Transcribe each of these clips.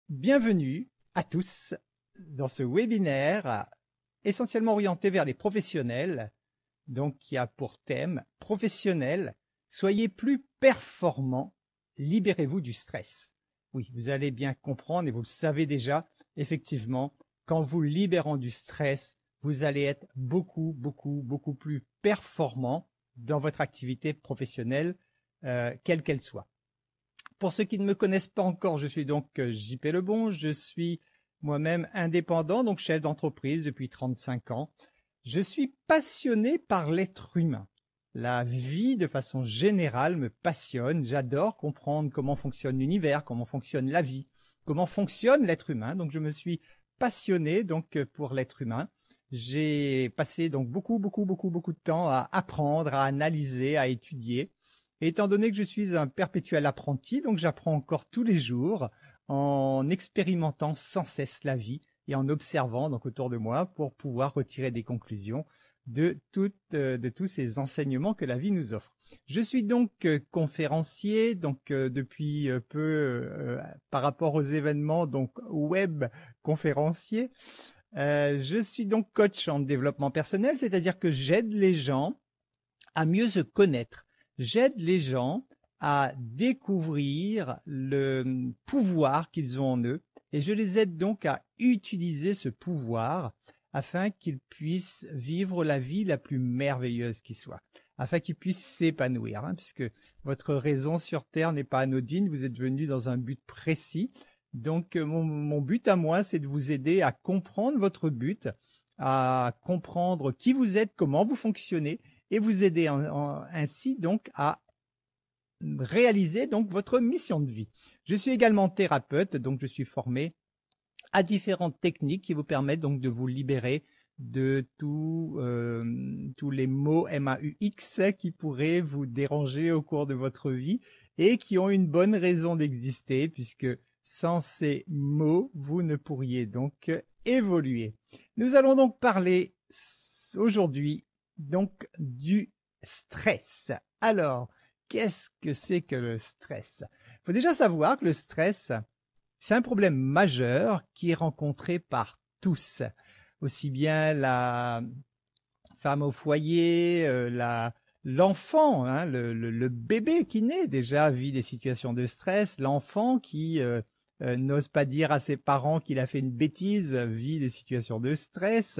Bienvenue à tous dans ce webinaire essentiellement orienté vers les professionnels, donc qui a pour thème « Professionnels, soyez plus performants, libérez-vous du stress ». Oui, vous allez bien comprendre et vous le savez déjà, effectivement, qu'en vous libérant du stress, vous allez être beaucoup plus performant dans votre activité professionnelle, quelle qu'elle soit. Pour ceux qui ne me connaissent pas encore, je suis donc JP Lebon, je suis moi-même indépendant, donc chef d'entreprise depuis 35 ans. Je suis passionné par l'être humain. La vie, de façon générale, me passionne. J'adore comprendre comment fonctionne l'univers, comment fonctionne la vie, comment fonctionne l'être humain. Donc, je me suis passionné donc pour l'être humain. J'ai passé donc beaucoup de temps à apprendre, à analyser, à étudier. Et étant donné que je suis un perpétuel apprenti, donc j'apprends encore tous les jours en expérimentant sans cesse la vie et en observant donc autour de moi pour pouvoir retirer des conclusions de tous ces enseignements que la vie nous offre. Je suis donc conférencier donc depuis peu par rapport aux événements donc web conférencier. Je suis donc coach en développement personnel, c'est-à-dire que j'aide les gens à mieux se connaître. J'aide les gens à découvrir le pouvoir qu'ils ont en eux et je les aide donc à utiliser ce pouvoir afin qu'ils puissent vivre la vie la plus merveilleuse qui soit, afin qu'ils puissent s'épanouir, puisque votre raison sur Terre n'est pas anodine, vous êtes venu dans un but précis. Donc mon but à moi, c'est de vous aider à comprendre votre but, à comprendre qui vous êtes, comment vous fonctionnez, et vous aider ainsi donc à réaliser donc votre mission de vie. Je suis également thérapeute, donc je suis formé à différentes techniques qui vous permettent donc de vous libérer de tous les mots MAUX qui pourraient vous déranger au cours de votre vie et qui ont une bonne raison d'exister puisque sans ces mots, vous ne pourriez donc évoluer. Nous allons donc parler aujourd'hui donc du stress. Alors, qu'est-ce que c'est que le stress? Il faut déjà savoir que le stress, c'est un problème majeur qui est rencontré par tous. Aussi bien la femme au foyer, l'enfant, le bébé qui naît déjà vit des situations de stress, l'enfant qui n'ose pas dire à ses parents qu'il a fait une bêtise, vit des situations de stress.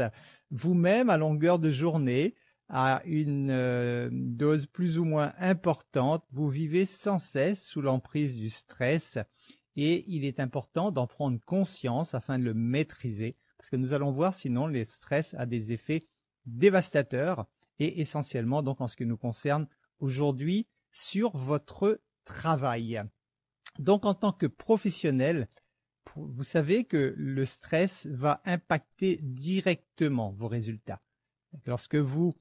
Vous-même, à longueur de journée, à une dose plus ou moins importante, vous vivez sans cesse sous l'emprise du stress et il est important d'en prendre conscience afin de le maîtriser parce que nous allons voir sinon le stress a des effets dévastateurs et essentiellement donc en ce qui nous concerne aujourd'hui sur votre travail. Donc en tant que professionnel, vous savez que le stress va impacter directement vos résultats. Lorsque vous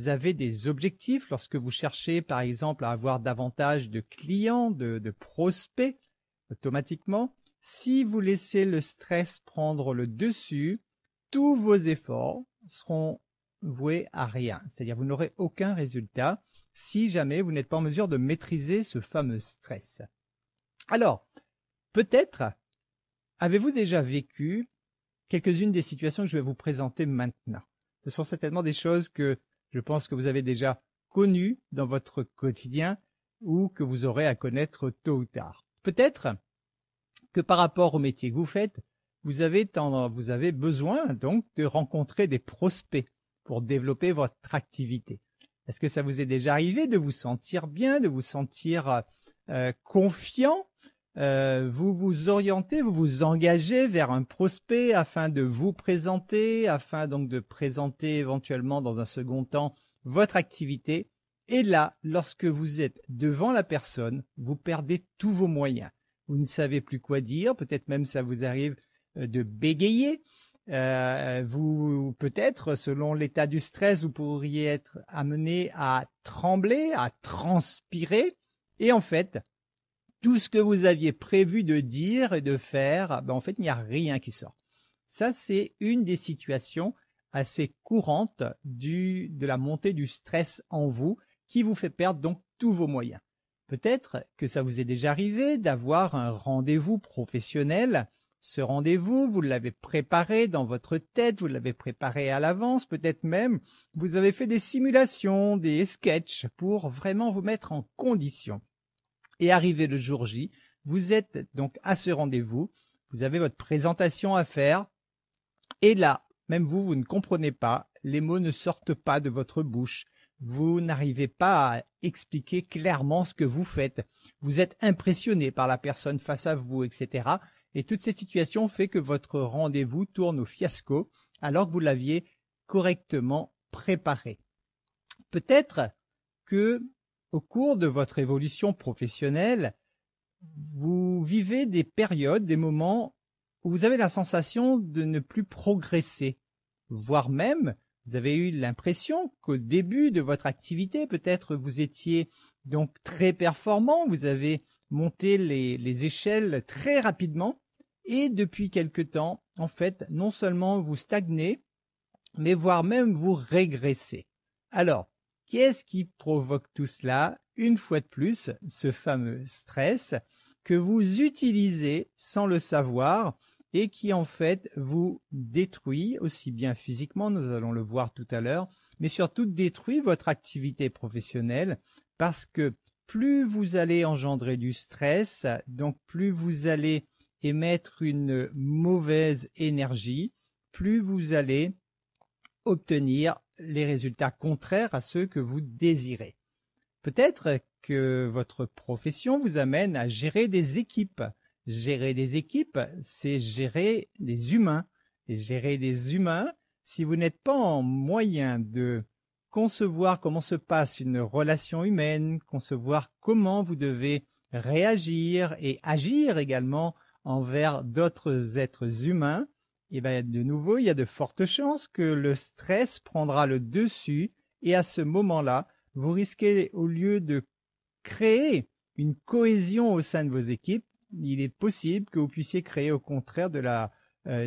avez des objectifs, lorsque vous cherchez par exemple à avoir davantage de clients, de prospects, automatiquement, si vous laissez le stress prendre le dessus, tous vos efforts seront voués à rien. C'est-à-dire vous n'aurez aucun résultat si jamais vous n'êtes pas en mesure de maîtriser ce fameux stress. Alors, peut-être avez-vous déjà vécu quelques-unes des situations que je vais vous présenter maintenant. Ce sont certainement des choses que je pense que vous avez déjà connues dans votre quotidien ou que vous aurez à connaître tôt ou tard. Peut-être que par rapport au métier que vous faites, vous avez besoin donc de rencontrer des prospects pour développer votre activité. Est-ce que ça vous est déjà arrivé de vous sentir bien, de vous sentir confiant, vous vous orientez, vous vous engagez vers un prospect afin de vous présenter, afin donc de présenter éventuellement dans un second temps votre activité. Et là, lorsque vous êtes devant la personne, vous perdez tous vos moyens. Vous ne savez plus quoi dire, peut-être même ça vous arrive de bégayer. Vous peut-être, selon l'état du stress, vous pourriez être amené à trembler, à transpirer. Et en fait, tout ce que vous aviez prévu de dire et de faire, en fait, il n'y a rien qui sort. Ça, c'est une des situations assez courantes de la montée du stress en vous qui vous fait perdre donc tous vos moyens. Peut-être que ça vous est déjà arrivé d'avoir un rendez-vous professionnel ce rendez-vous, vous l'avez préparé dans votre tête, vous l'avez préparé à l'avance, peut-être même vous avez fait des simulations, des sketchs pour vraiment vous mettre en condition. Et arrivé le jour J, vous êtes donc à ce rendez-vous, vous avez votre présentation à faire, et là, même vous ne comprenez pas, les mots ne sortent pas de votre bouche, vous n'arrivez pas à expliquer clairement ce que vous faites, vous êtes impressionné par la personne face à vous, etc. Et toute cette situation fait que votre rendez-vous tourne au fiasco alors que vous l'aviez correctement préparé. Peut-être que au cours de votre évolution professionnelle, vous vivez des périodes, des moments où vous avez la sensation de ne plus progresser, voire même vous avez eu l'impression qu'au début de votre activité, peut-être vous étiez donc très performant, vous avez monté les échelles très rapidement et depuis quelque temps, en fait, non seulement vous stagnez, mais voire même vous régressez. Alors, qu'est-ce qui provoque tout cela? Une fois de plus, ce fameux stress que vous utilisez sans le savoir et qui en fait vous détruit aussi bien physiquement, nous allons le voir tout à l'heure, mais surtout détruit votre activité professionnelle parce que plus vous allez engendrer du stress, donc plus vous allez émettre une mauvaise énergie, plus vous allez obtenir les résultats contraires à ceux que vous désirez. Peut-être que votre profession vous amène à gérer des équipes. Gérer des équipes, c'est gérer des humains. Et gérer des humains, si vous n'êtes pas en moyen de concevoir comment se passe une relation humaine, concevoir comment vous devez réagir et agir également envers d'autres êtres humains, et bien de nouveau, il y a de fortes chances que le stress prendra le dessus et à ce moment-là, vous risquez, au lieu de créer une cohésion au sein de vos équipes, il est possible que vous puissiez créer au contraire de la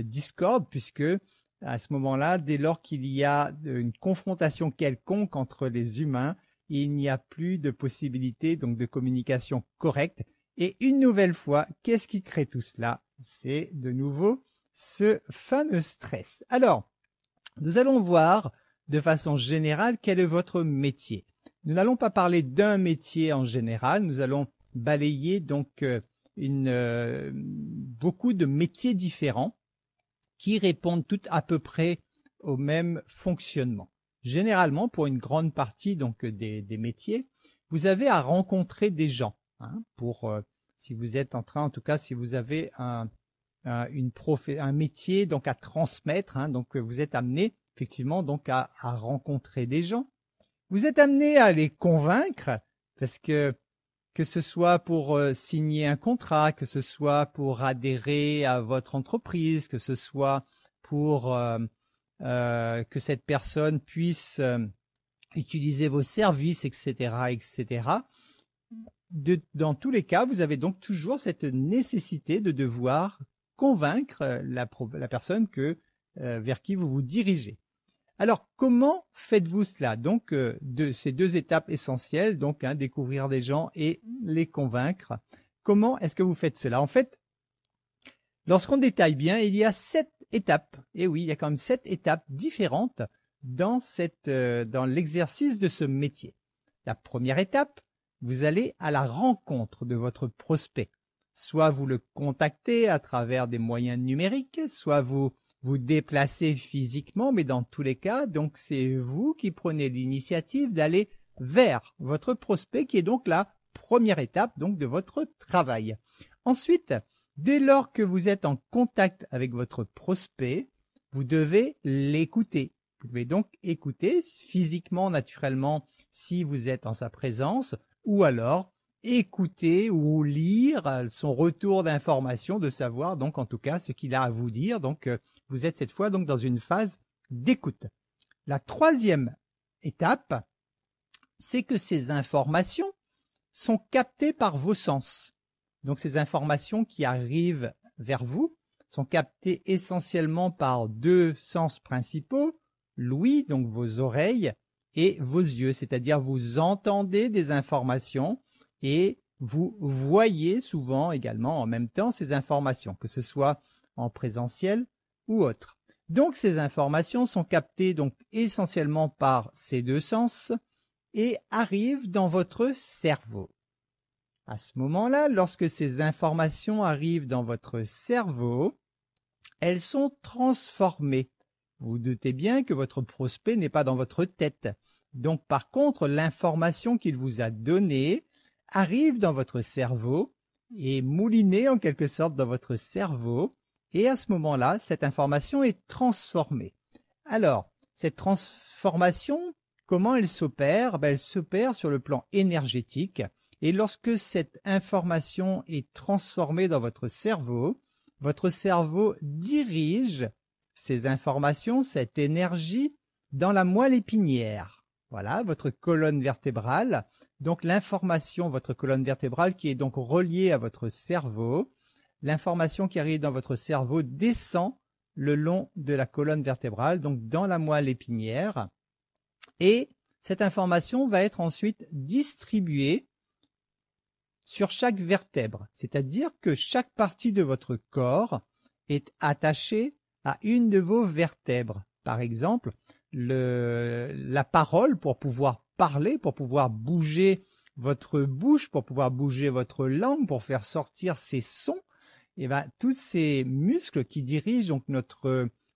discorde, puisque à ce moment-là, dès lors qu'il y a une confrontation quelconque entre les humains, il n'y a plus de possibilité donc de communication correcte. Et une nouvelle fois, qu'est-ce qui crée tout cela? C'est de nouveau ce fameux stress. Alors, nous allons voir de façon générale quel est votre métier. Nous n'allons pas parler d'un métier en général, nous allons balayer donc beaucoup de métiers différents qui répondent tous à peu près au même fonctionnement. Généralement, pour une grande partie donc des métiers, vous avez à rencontrer des gens. Si vous êtes en train, en tout cas, si vous avez un métier donc à transmettre, donc vous êtes amené effectivement donc à rencontrer des gens. Vous êtes amené à les convaincre parce que ce soit pour signer un contrat, que ce soit pour adhérer à votre entreprise, que ce soit pour que cette personne puisse utiliser vos services, etc., etc. Dans tous les cas, vous avez donc toujours cette nécessité de devoir convaincre la personne vers qui vous vous dirigez. Alors, comment faites-vous cela? Donc, de ces deux étapes essentielles, donc découvrir des gens et les convaincre. Comment est-ce que vous faites cela? En fait, lorsqu'on détaille bien, il y a 7 étapes. Et oui, il y a quand même 7 étapes différentes dans l'exercice de ce métier. La première étape, vous allez à la rencontre de votre prospect. Soit vous le contactez à travers des moyens numériques, soit vous déplacez physiquement, mais dans tous les cas, donc c'est vous qui prenez l'initiative d'aller vers votre prospect, qui est donc la première étape donc de votre travail. Ensuite, dès lors que vous êtes en contact avec votre prospect, vous devez l'écouter. Vous devez donc écouter physiquement, naturellement, si vous êtes en sa présence, ou alors écouter ou lire son retour d'information, de savoir donc en tout cas ce qu'il a à vous dire. Donc vous êtes cette fois donc dans une phase d'écoute. La troisième étape, c'est que ces informations sont captées par vos sens. Donc ces informations qui arrivent vers vous sont captées essentiellement par 2 sens principaux, l'ouïe, donc vos oreilles, et vos yeux, c'est-à-dire vous entendez des informations et vous voyez souvent également en même temps ces informations, que ce soit en présentiel ou autre. Donc ces informations sont captées donc essentiellement par ces deux sens et arrivent dans votre cerveau. À ce moment-là, lorsque ces informations arrivent dans votre cerveau, elles sont transformées. Vous vous doutez bien que votre prospect n'est pas dans votre tête. Donc par contre, l'information qu'il vous a donnée arrive dans votre cerveau et moulinée en quelque sorte dans votre cerveau. Et à ce moment-là, cette information est transformée. Alors, cette transformation, comment elle s'opère? Elle s'opère sur le plan énergétique. Et lorsque cette information est transformée dans votre cerveau dirige ces informations, cette énergie, dans la moelle épinière. Voilà, votre colonne vertébrale. Donc l'information, votre colonne vertébrale qui est donc reliée à votre cerveau, l'information qui arrive dans votre cerveau descend le long de la colonne vertébrale, donc dans la moelle épinière. Et cette information va être ensuite distribuée sur chaque vertèbre, c'est-à-dire que chaque partie de votre corps est attachée à une de vos vertèbres. Par exemple, la parole, pour pouvoir parler, pour pouvoir bouger votre bouche, pour pouvoir bouger votre langue, pour faire sortir ces sons, et tous ces muscles qui dirigent donc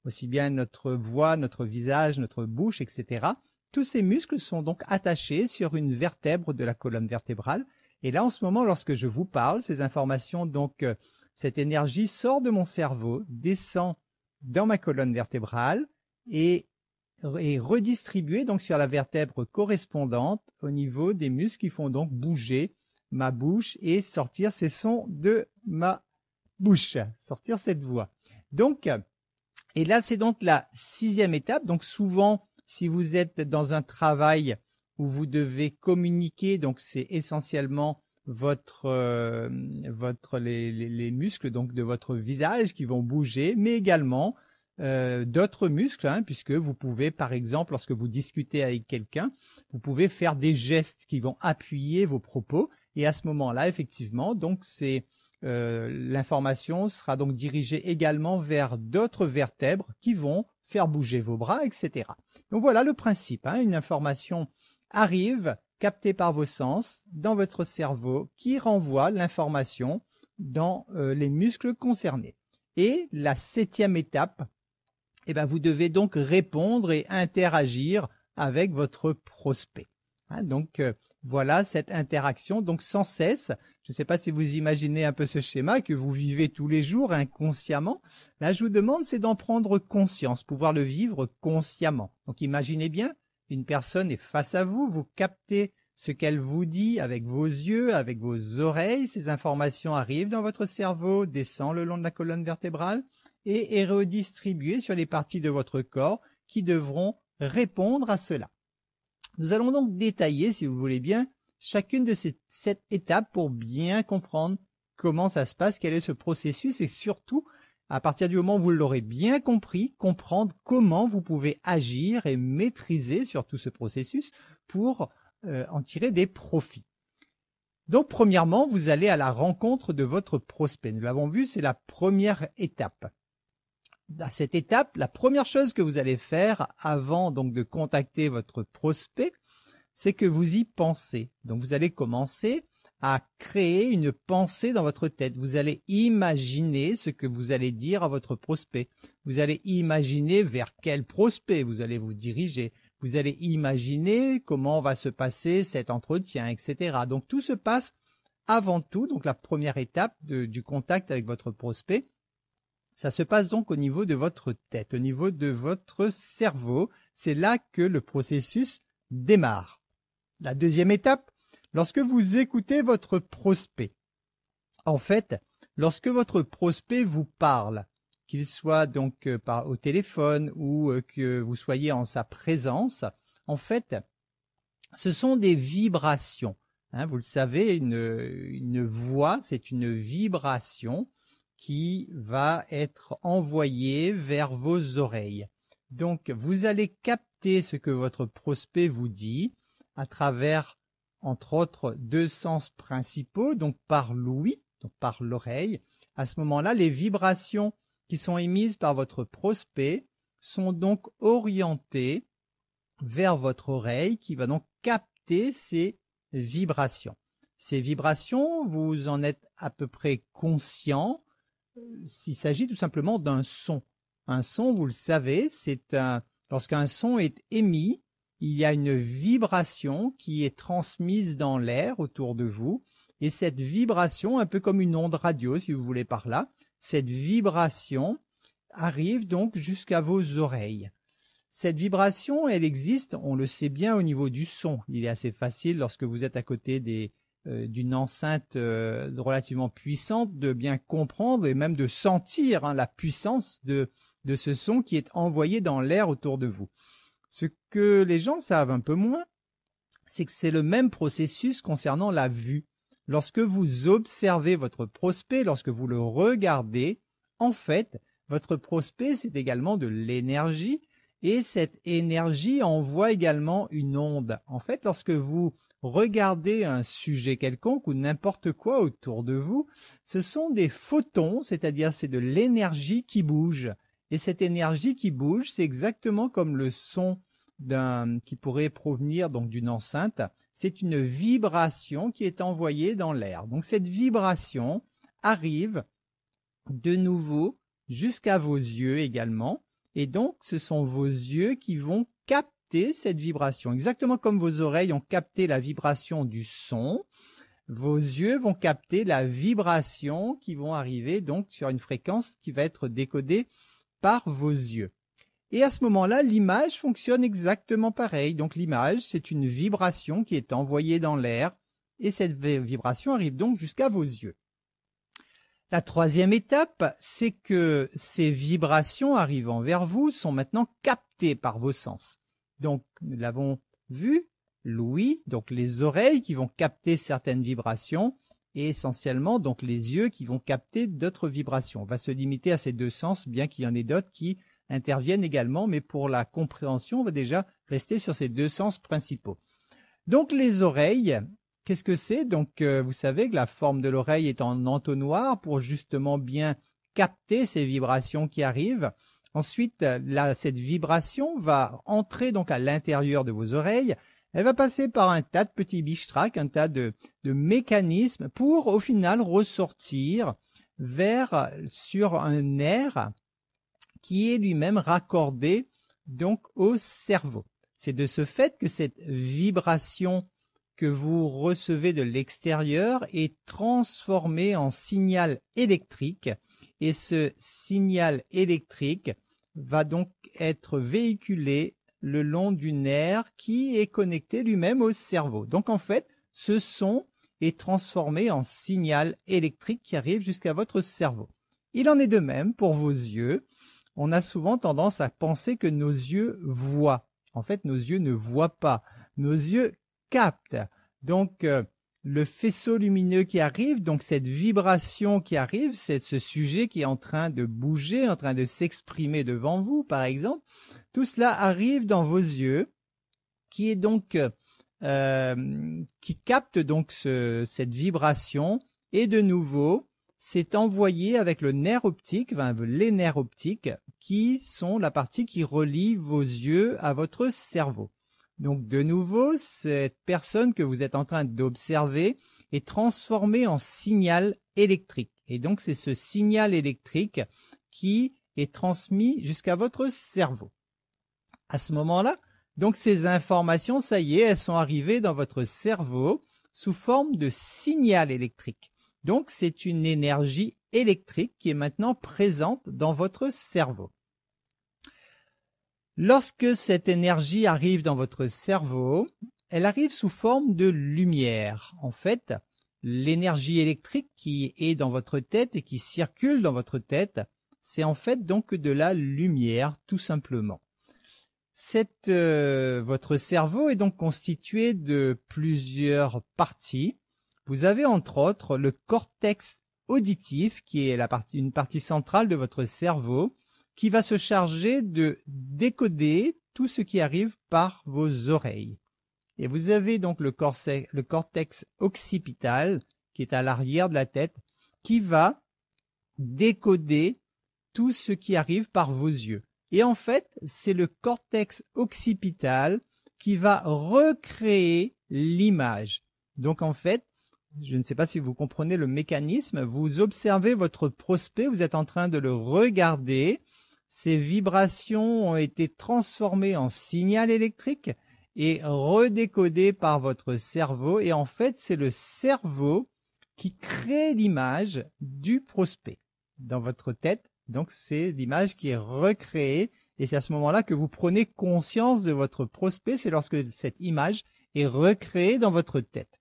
aussi bien notre voix, notre visage, notre bouche, etc. Tous ces muscles sont donc attachés sur une vertèbre de la colonne vertébrale. Et là, en ce moment, lorsque je vous parle, ces informations, donc cette énergie sort de mon cerveau, descend dans ma colonne vertébrale et est redistribuée donc sur la vertèbre correspondante au niveau des muscles qui font donc bouger ma bouche et sortir ces sons de ma bouche, sortir cette voix. Donc, et là, c'est donc la 6e étape. Donc souvent, si vous êtes dans un travail où vous devez communiquer, donc c'est essentiellement les muscles donc de votre visage qui vont bouger, mais également d'autres muscles, puisque vous pouvez, par exemple, lorsque vous discutez avec quelqu'un, vous pouvez faire des gestes qui vont appuyer vos propos, et à ce moment-là, effectivement, donc l'information sera donc dirigée également vers d'autres vertèbres qui vont faire bouger vos bras, etc. Donc voilà le principe, une information arrive, captée par vos sens, dans votre cerveau, qui renvoie l'information dans les muscles concernés. Et la 7e étape, vous devez donc répondre et interagir avec votre prospect. Donc voilà cette interaction, donc sans cesse. Je ne sais pas si vous imaginez un peu ce schéma que vous vivez tous les jours inconsciemment. Là, je vous demande, c'est d'en prendre conscience, pouvoir le vivre consciemment. Donc imaginez bien, une personne est face à vous, vous captez ce qu'elle vous dit avec vos yeux, avec vos oreilles, ces informations arrivent dans votre cerveau, descendent le long de la colonne vertébrale et est redistribuées sur les parties de votre corps qui devront répondre à cela. Nous allons donc détailler, si vous voulez bien, chacune de ces 7 étapes pour bien comprendre comment ça se passe, quel est ce processus et surtout, à partir du moment où vous l'aurez bien compris, comprendre comment vous pouvez agir et maîtriser sur tout ce processus pour en tirer des profits. Donc, premièrement, vous allez à la rencontre de votre prospect. Nous l'avons vu, c'est la première étape. À cette étape, la première chose que vous allez faire avant donc de contacter votre prospect, c'est que vous y pensez. Donc, vous allez commencer à créer une pensée dans votre tête. Vous allez imaginer ce que vous allez dire à votre prospect. Vous allez imaginer vers quel prospect vous allez vous diriger. Vous allez imaginer comment va se passer cet entretien, etc. Donc tout se passe avant tout, donc la première étape du contact avec votre prospect, ça se passe donc au niveau de votre tête, au niveau de votre cerveau. C'est là que le processus démarre. La deuxième étape, lorsque vous écoutez votre prospect. En fait, lorsque votre prospect vous parle, qu'il soit donc au téléphone ou que vous soyez en sa présence, en fait, ce sont des vibrations. Vous le savez, une voix, c'est une vibration qui va être envoyée vers vos oreilles. Donc, vous allez capter ce que votre prospect vous dit à travers entre autres 2 sens principaux, donc par l'ouïe, donc par l'oreille. À ce moment-là, les vibrations qui sont émises par votre prospect sont donc orientées vers votre oreille qui va donc capter ces vibrations. Ces vibrations, vous en êtes à peu près conscient. Il s'agit tout simplement d'un son. Un son, vous le savez, lorsqu'un son est émis, il y a une vibration qui est transmise dans l'air autour de vous. Et cette vibration, un peu comme une onde radio, si vous voulez par là, cette vibration arrive donc jusqu'à vos oreilles. Cette vibration, elle existe, on le sait bien au niveau du son. Il est assez facile lorsque vous êtes à côté d'une enceinte relativement puissante de bien comprendre et même de sentir la puissance de ce son qui est envoyé dans l'air autour de vous. Ce que les gens savent un peu moins, c'est que c'est le même processus concernant la vue. Lorsque vous observez votre prospect, lorsque vous le regardez, en fait, votre prospect, c'est également de l'énergie et cette énergie envoie également une onde. En fait, lorsque vous regardez un sujet quelconque ou n'importe quoi autour de vous, ce sont des photons, c'est-à-dire c'est de l'énergie qui bouge. Et cette énergie qui bouge, c'est exactement comme le son qui pourrait provenir donc d'une enceinte. C'est une vibration qui est envoyée dans l'air. Donc cette vibration arrive de nouveau jusqu'à vos yeux également. Et donc ce sont vos yeux qui vont capter cette vibration. Exactement comme vos oreilles ont capté la vibration du son, vos yeux vont capter la vibration qui vont arriver donc sur une fréquence qui va être décodée par vos yeux. Et à ce moment-là, l'image fonctionne exactement pareil. Donc l'image, c'est une vibration qui est envoyée dans l'air et cette vibration arrive donc jusqu'à vos yeux. La troisième étape, c'est que ces vibrations arrivant vers vous sont maintenant captées par vos sens. Donc nous l'avons vu, l'ouïe, donc les oreilles qui vont capter certaines vibrations et essentiellement donc les yeux qui vont capter d'autres vibrations. On va se limiter à ces 2 sens, bien qu'il y en ait d'autres qui interviennent également, mais pour la compréhension, on va déjà rester sur ces 2 sens principaux. Donc les oreilles, qu'est-ce que c'est? Donc vous savez que la forme de l'oreille est en entonnoir pour justement bien capter ces vibrations qui arrivent. Ensuite, cette vibration va entrer donc à l'intérieur de vos oreilles. Elle va passer par un tas de petits biche-trac, un tas de mécanismes pour au final ressortir sur un nerf qui est lui-même raccordé donc au cerveau. C'est de ce fait que cette vibration que vous recevez de l'extérieur est transformée en signal électrique et ce signal électrique va donc être véhiculé le long du nerf qui est connecté lui-même au cerveau. Donc en fait, ce son est transformé en signal électrique qui arrive jusqu'à votre cerveau. Il en est de même pour vos yeux. On a souvent tendance à penser que nos yeux voient. En fait, nos yeux ne voient pas. Nos yeux captent. Donc, le faisceau lumineux qui arrive, donc cette vibration qui arrive, c'est ce sujet qui est en train de bouger, en train de s'exprimer devant vous, par exemple. Tout cela arrive dans vos yeux, qui est donc qui capte donc cette vibration, et de nouveau, c'est envoyé avec le nerf optique, les nerfs optiques, qui sont la partie qui relie vos yeux à votre cerveau. Donc de nouveau, cette personne que vous êtes en train d'observer est transformée en signal électrique. Et donc c'est ce signal électrique qui est transmis jusqu'à votre cerveau. À ce moment-là, donc ces informations, ça y est, elles sont arrivées dans votre cerveau sous forme de signal électrique. Donc c'est une énergie électrique qui est maintenant présente dans votre cerveau. Lorsque cette énergie arrive dans votre cerveau, elle arrive sous forme de lumière. En fait, l'énergie électrique qui est dans votre tête et qui circule dans votre tête, c'est en fait donc de la lumière, tout simplement. Votre cerveau est donc constitué de plusieurs parties. Vous avez entre autres le cortex auditif, qui est une partie centrale de votre cerveau, qui va se charger de décoder tout ce qui arrive par vos oreilles. et vous avez donc le cortex occipital qui est à l'arrière de la tête, qui va décoder tout ce qui arrive par vos yeux. Et en fait, c'est le cortex occipital qui va recréer l'image. Donc en fait, je ne sais pas si vous comprenez le mécanisme, vous observez votre prospect, vous êtes en train de le regarder, ces vibrations ont été transformées en signal électrique et redécodées par votre cerveau, et en fait, c'est le cerveau qui crée l'image du prospect dans votre tête. Donc c'est l'image qui est recréée, et c'est à ce moment-là que vous prenez conscience de votre prospect, c'est lorsque cette image est recréée dans votre tête.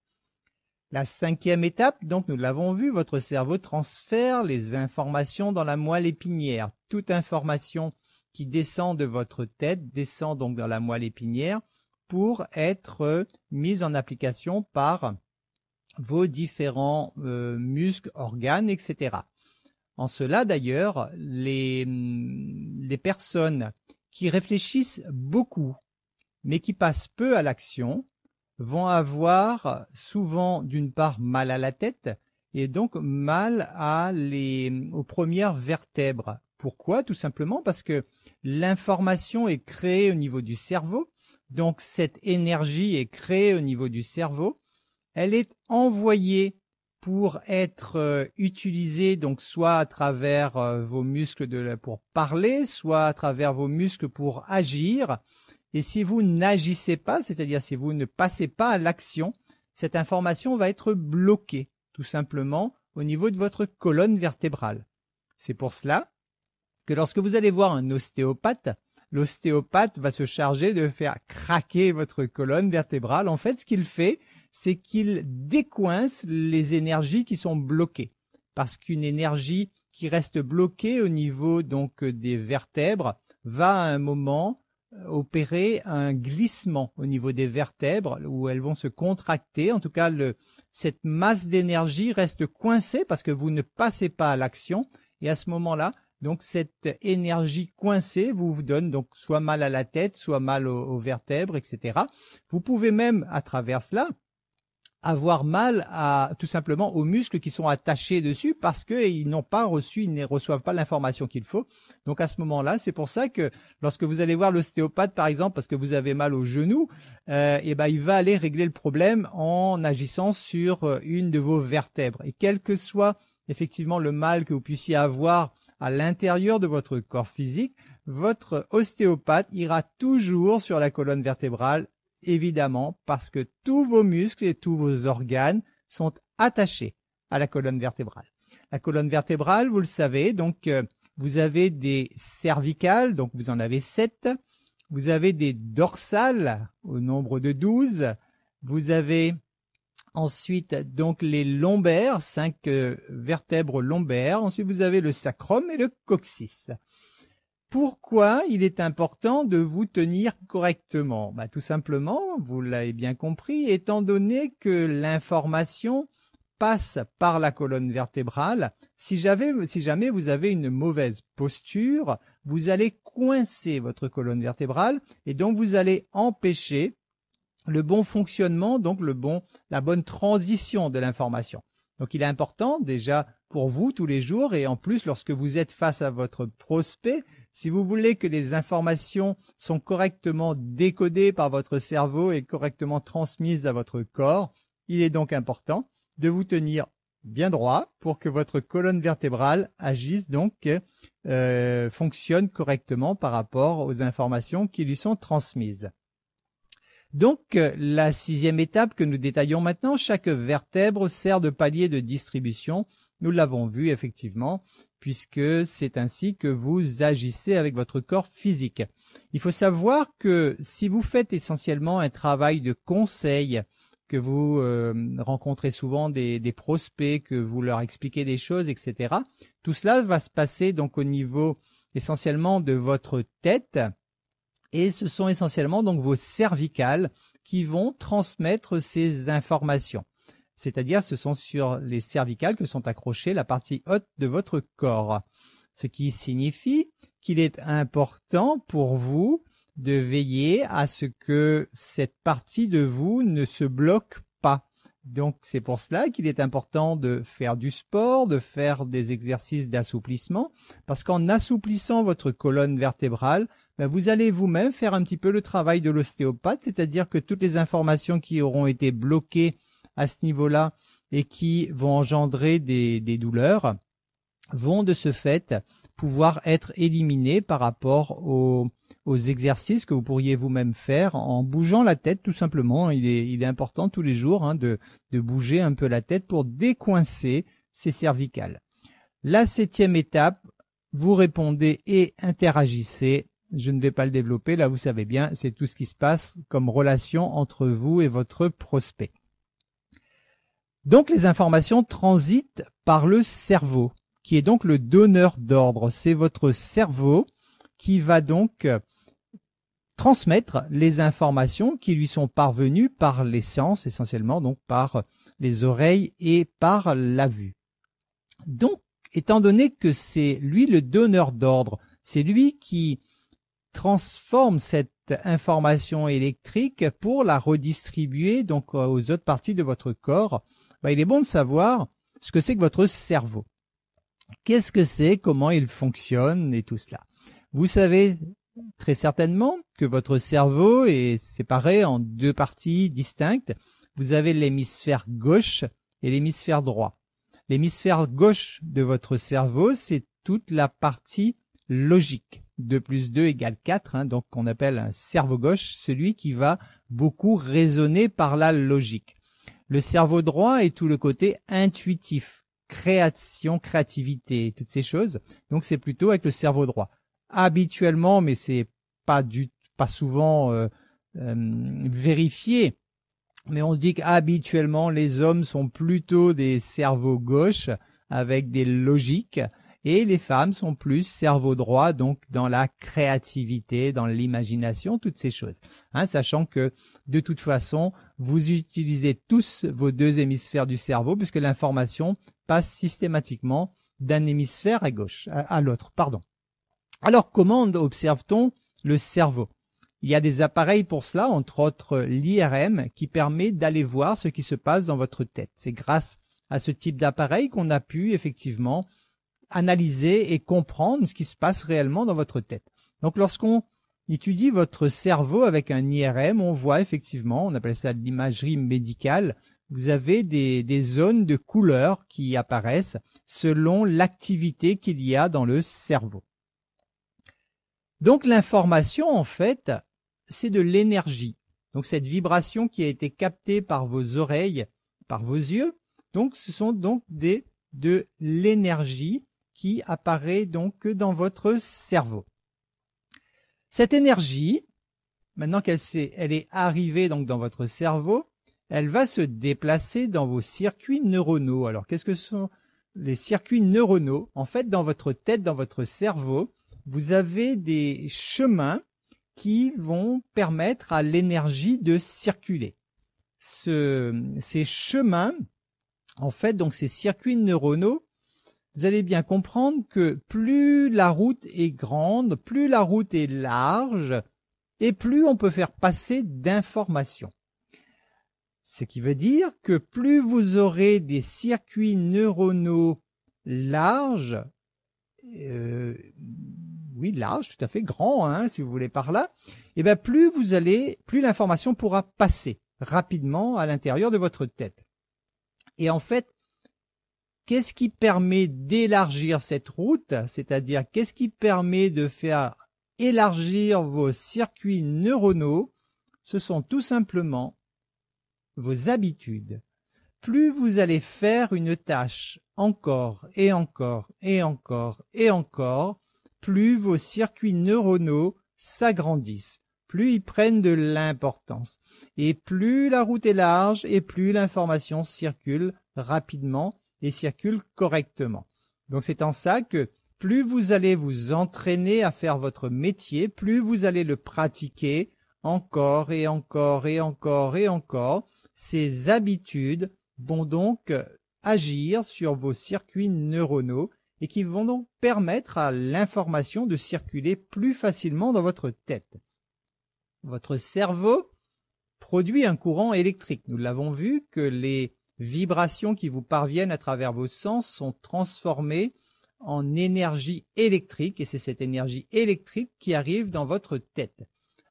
La 5e étape, donc nous l'avons vu, votre cerveau transfère les informations dans la moelle épinière. Toute information qui descend de votre tête descend donc dans la moelle épinière pour être mise en application par vos différents muscles, organes, etc. En cela d'ailleurs, les personnes qui réfléchissent beaucoup mais qui passent peu à l'action vont avoir souvent d'une part mal à la tête et donc mal aux premières vertèbres. Pourquoi? Tout simplement parce que l'information est créée au niveau du cerveau, donc cette énergie est créée au niveau du cerveau, elle est envoyée pour être utilisée donc soit à travers vos muscles pour parler, soit à travers vos muscles pour agir. Et si vous n'agissez pas, c'est-à-dire si vous ne passez pas à l'action, cette information va être bloquée, tout simplement, au niveau de votre colonne vertébrale. C'est pour cela que lorsque vous allez voir un ostéopathe, l'ostéopathe va se charger de faire craquer votre colonne vertébrale. En fait, ce qu'il fait, c'est qu'il décoince les énergies qui sont bloquées. Parce qu'une énergie qui reste bloquée au niveau donc des vertèbres va à un moment opérer un glissement au niveau des vertèbres où elles vont se contracter. En tout cas, cette masse d'énergie reste coincée parce que vous ne passez pas à l'action. Et à ce moment-là, donc cette énergie coincée vous donne donc soit mal à la tête, soit mal aux vertèbres, etc. Vous pouvez même, à travers cela, avoir mal tout simplement aux muscles qui sont attachés dessus parce qu'ils n'ont pas reçu, ils ne reçoivent pas l'information qu'il faut. Donc à ce moment-là, c'est pour ça que lorsque vous allez voir l'ostéopathe par exemple parce que vous avez mal au genou, il va aller régler le problème en agissant sur une de vos vertèbres. Et quel que soit effectivement le mal que vous puissiez avoir à l'intérieur de votre corps physique, votre ostéopathe ira toujours sur la colonne vertébrale, évidemment, parce que tous vos muscles et tous vos organes sont attachés à la colonne vertébrale. La colonne vertébrale, vous le savez, donc vous avez des cervicales, donc vous en avez 7. Vous avez des dorsales au nombre de 12. Vous avez ensuite donc les lombaires, 5 vertèbres lombaires. Ensuite, vous avez le sacrum et le coccyx. Pourquoi il est important de vous tenir correctement? Tout simplement, vous l'avez bien compris, étant donné que l'information passe par la colonne vertébrale, si jamais vous avez une mauvaise posture, vous allez coincer votre colonne vertébrale et donc vous allez empêcher le bon fonctionnement, donc la bonne transition de l'information. Donc il est important déjà pour vous tous les jours et en plus lorsque vous êtes face à votre prospect, si vous voulez que les informations sont correctement décodées par votre cerveau et correctement transmises à votre corps, il est donc important de vous tenir bien droit pour que votre colonne vertébrale agisse donc, fonctionne correctement par rapport aux informations qui lui sont transmises. Donc, la 6e étape que nous détaillons maintenant, chaque vertèbre sert de palier de distribution. Nous l'avons vu effectivement, puisque c'est ainsi que vous agissez avec votre corps physique. Il faut savoir que si vous faites essentiellement un travail de conseil, que vous rencontrez souvent des prospects, que vous leur expliquez des choses, etc., tout cela va se passer donc au niveau essentiellement de votre tête. Et ce sont essentiellement donc vos cervicales qui vont transmettre ces informations. C'est-à-dire ce sont sur les cervicales que sont accrochées la partie haute de votre corps. Ce qui signifie qu'il est important pour vous de veiller à ce que cette partie de vous ne se bloque pas. Donc c'est pour cela qu'il est important de faire du sport, de faire des exercices d'assouplissement, parce qu'en assouplissant votre colonne vertébrale, vous allez vous-même faire un petit peu le travail de l'ostéopathe, c'est-à-dire que toutes les informations qui auront été bloquées à ce niveau-là et qui vont engendrer des douleurs vont de ce fait pouvoir être éliminées par rapport aux exercices que vous pourriez vous-même faire en bougeant la tête tout simplement. Il est important tous les jours de bouger un peu la tête pour décoincer ces cervicales. La 7e étape, vous répondez et interagissez. Je ne vais pas le développer, là vous savez bien, c'est tout ce qui se passe comme relation entre vous et votre prospect. Donc les informations transitent par le cerveau, qui est donc le donneur d'ordre. C'est votre cerveau qui va donc transmettre les informations qui lui sont parvenues par les sens, essentiellement donc par les oreilles et par la vue. Donc, étant donné que c'est lui le donneur d'ordre, c'est lui qui transforme cette information électrique pour la redistribuer donc aux autres parties de votre corps, il est bon de savoir ce que c'est que votre cerveau. Qu'est-ce que c'est, comment il fonctionne et tout cela. Vous savez très certainement que votre cerveau est séparé en 2 parties distinctes. Vous avez l'hémisphère gauche et l'hémisphère droit. L'hémisphère gauche de votre cerveau, c'est toute la partie logique. 2 plus 2 égale 4, donc on appelle un cerveau gauche, celui qui va beaucoup raisonner par la logique. Le cerveau droit est tout le côté intuitif, création, créativité, toutes ces choses. Donc c'est plutôt avec le cerveau droit. Habituellement, mais c'est pas souvent vérifié, mais on dit qu'habituellement les hommes sont plutôt des cerveaux gauches avec des logiques et les femmes sont plus cerveau droit, donc dans la créativité, dans l'imagination, toutes ces choses. Sachant que de toute façon, vous utilisez tous vos 2 hémisphères du cerveau puisque l'information passe systématiquement d'un hémisphère à l'autre. Alors, comment observe-t-on le cerveau? Il y a des appareils pour cela, entre autres l'IRM, qui permet d'aller voir ce qui se passe dans votre tête. C'est grâce à ce type d'appareil qu'on a pu effectivement analyser et comprendre ce qui se passe réellement dans votre tête. Donc, lorsqu'on étudie votre cerveau avec un IRM, on voit effectivement, on appelle ça de l'imagerie médicale, vous avez des zones de couleurs qui apparaissent selon l'activité qu'il y a dans le cerveau. Donc l'information, en fait, c'est de l'énergie. Donc cette vibration qui a été captée par vos oreilles, par vos yeux, donc ce sont donc de l'énergie qui apparaît donc dans votre cerveau. Cette énergie, maintenant qu'elle est arrivée donc dans votre cerveau, elle va se déplacer dans vos circuits neuronaux. Alors, qu'est-ce que sont les circuits neuronaux? En fait, dans votre tête, dans votre cerveau, vous avez des chemins qui vont permettre à l'énergie de circuler. Ces chemins, en fait, donc ces circuits neuronaux, vous allez bien comprendre que plus la route est grande, plus la route est large, et plus on peut faire passer d'informations. Ce qui veut dire que plus vous aurez des circuits neuronaux larges, large, tout à fait grand, si vous voulez par là, et bien plus l'information pourra passer rapidement à l'intérieur de votre tête. Et en fait, qu'est-ce qui permet d'élargir cette route? C'est-à-dire, qu'est-ce qui permet de faire élargir vos circuits neuronaux? Ce sont tout simplement vos habitudes. Plus vous allez faire une tâche encore et encore et encore et encore, plus vos circuits neuronaux s'agrandissent, plus ils prennent de l'importance. Et plus la route est large et plus l'information circule rapidement et circule correctement. Donc c'est en ça que plus vous allez vous entraîner à faire votre métier, plus vous allez le pratiquer encore et encore et encore et encore. Ces habitudes vont donc agir sur vos circuits neuronaux et qui vont donc permettre à l'information de circuler plus facilement dans votre tête. Votre cerveau produit un courant électrique. Nous l'avons vu que les vibrations qui vous parviennent à travers vos sens sont transformées en énergie électrique et c'est cette énergie électrique qui arrive dans votre tête.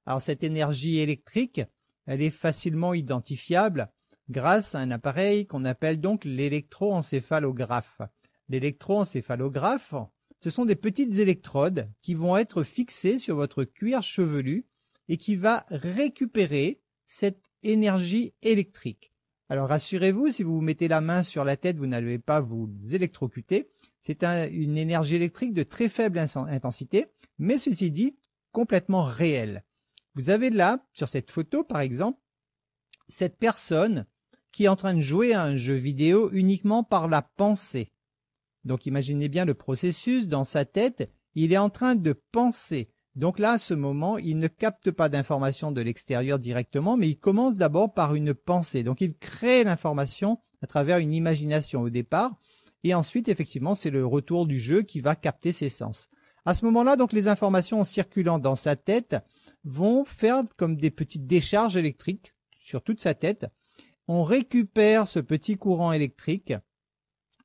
Alors cette énergie électrique, elle est facilement identifiable grâce à un appareil qu'on appelle donc l'électroencéphalographe. L'électroencéphalographe, ce sont des petites électrodes qui vont être fixées sur votre cuir chevelu et qui va récupérer cette énergie électrique. Alors rassurez-vous, si vous mettez la main sur la tête, vous n'allez pas vous électrocuter. C'est une énergie électrique de très faible intensité, mais ceci dit, complètement réelle. Vous avez là, sur cette photo par exemple, cette personne qui est en train de jouer à un jeu vidéo uniquement par la pensée. Donc imaginez bien le processus dans sa tête, il est en train de penser. Donc là, à ce moment, il ne capte pas d'informations de l'extérieur directement, mais il commence d'abord par une pensée. Donc il crée l'information à travers une imagination au départ, et ensuite, effectivement, c'est le retour du jeu qui va capter ses sens. À ce moment-là, donc les informations en circulant dans sa tête vont faire comme des petites décharges électriques sur toute sa tête. On récupère ce petit courant électrique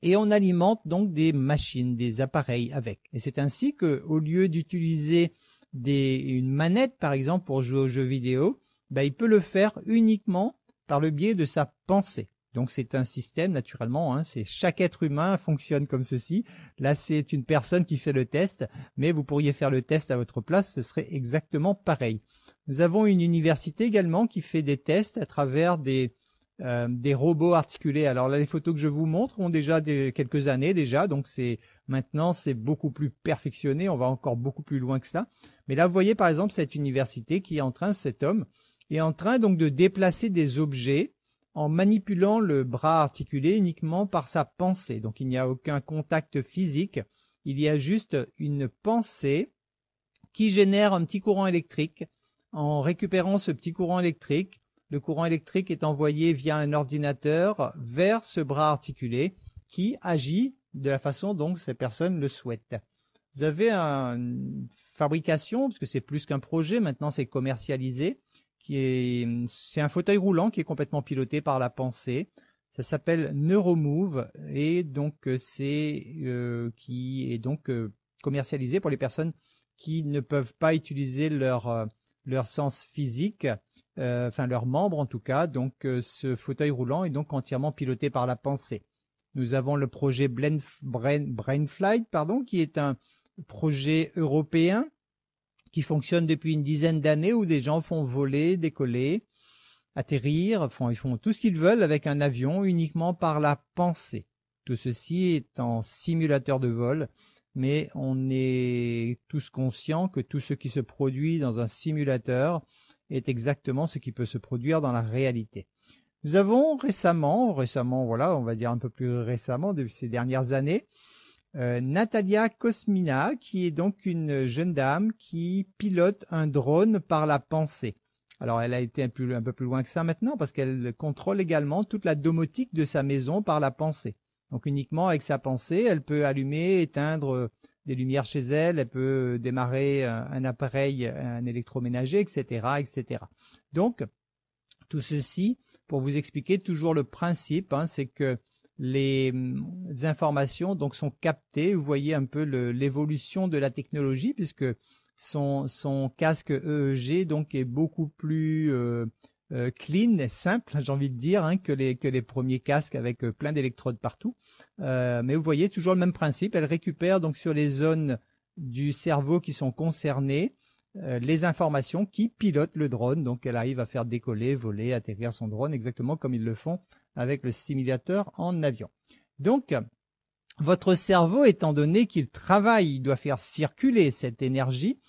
et on alimente donc des machines, des appareils avec. Et c'est ainsi que, au lieu d'utiliser une manette par exemple pour jouer aux jeux vidéo, il peut le faire uniquement par le biais de sa pensée. Donc c'est un système naturellement, c'est chaque être humain fonctionne comme ceci. Là c'est une personne qui fait le test, mais vous pourriez faire le test à votre place, ce serait exactement pareil. Nous avons une université également qui fait des tests à travers des robots articulés. Alors là, les photos que je vous montre ont déjà quelques années déjà, donc maintenant c'est beaucoup plus perfectionné, on va encore beaucoup plus loin que ça. Mais là, vous voyez par exemple cette université qui est en train, cet homme, est en train donc de déplacer des objets en manipulant le bras articulé uniquement par sa pensée. Donc il n'y a aucun contact physique, il y a juste une pensée qui génère un petit courant électrique. En récupérant ce petit courant électrique, le courant électrique est envoyé via un ordinateur vers ce bras articulé qui agit de la façon dont ces personnes le souhaitent. Vous avez une fabrication, parce que c'est plus qu'un projet, maintenant c'est commercialisé, c'est un fauteuil roulant qui est complètement piloté par la pensée. Ça s'appelle Neuromove et donc qui est donc commercialisé pour les personnes qui ne peuvent pas utiliser leur sens physique, leurs membres en tout cas. Donc ce fauteuil roulant est donc entièrement piloté par la pensée. Nous avons le projet Brainflight, qui est un projet européen qui fonctionne depuis une dizaine d'années où des gens font voler, décoller, atterrir, ils font tout ce qu'ils veulent avec un avion uniquement par la pensée. Tout ceci est en simulateur de vol, mais on est tous conscients que tout ce qui se produit dans un simulateur est exactement ce qui peut se produire dans la réalité. Nous avons récemment, voilà, on va dire un peu plus récemment, de ces dernières années, Natalia Kosmina, qui est donc une jeune dame qui pilote un drone par la pensée. Alors elle a été un peu plus loin que ça maintenant parce qu'elle contrôle également toute la domotique de sa maison par la pensée. Donc uniquement avec sa pensée, elle peut allumer, éteindre des lumières chez elle, elle peut démarrer un appareil, un électroménager, etc., etc. Donc tout ceci pour vous expliquer toujours le principe, c'est que les informations donc sont captées. Vous voyez un peu l'évolution de la technologie puisque son casque EEG donc est beaucoup plus clean, simple, j'ai envie de dire, que les premiers casques avec plein d'électrodes partout. Mais vous voyez toujours le même principe. Elle récupère donc sur les zones du cerveau qui sont concernées les informations qui pilotent le drone. Donc elle arrive à faire décoller, voler, atterrir son drone exactement comme ils le font avec le simulateur en avion. Donc votre cerveau, étant donné qu'il travaille, il doit faire circuler cette énergie,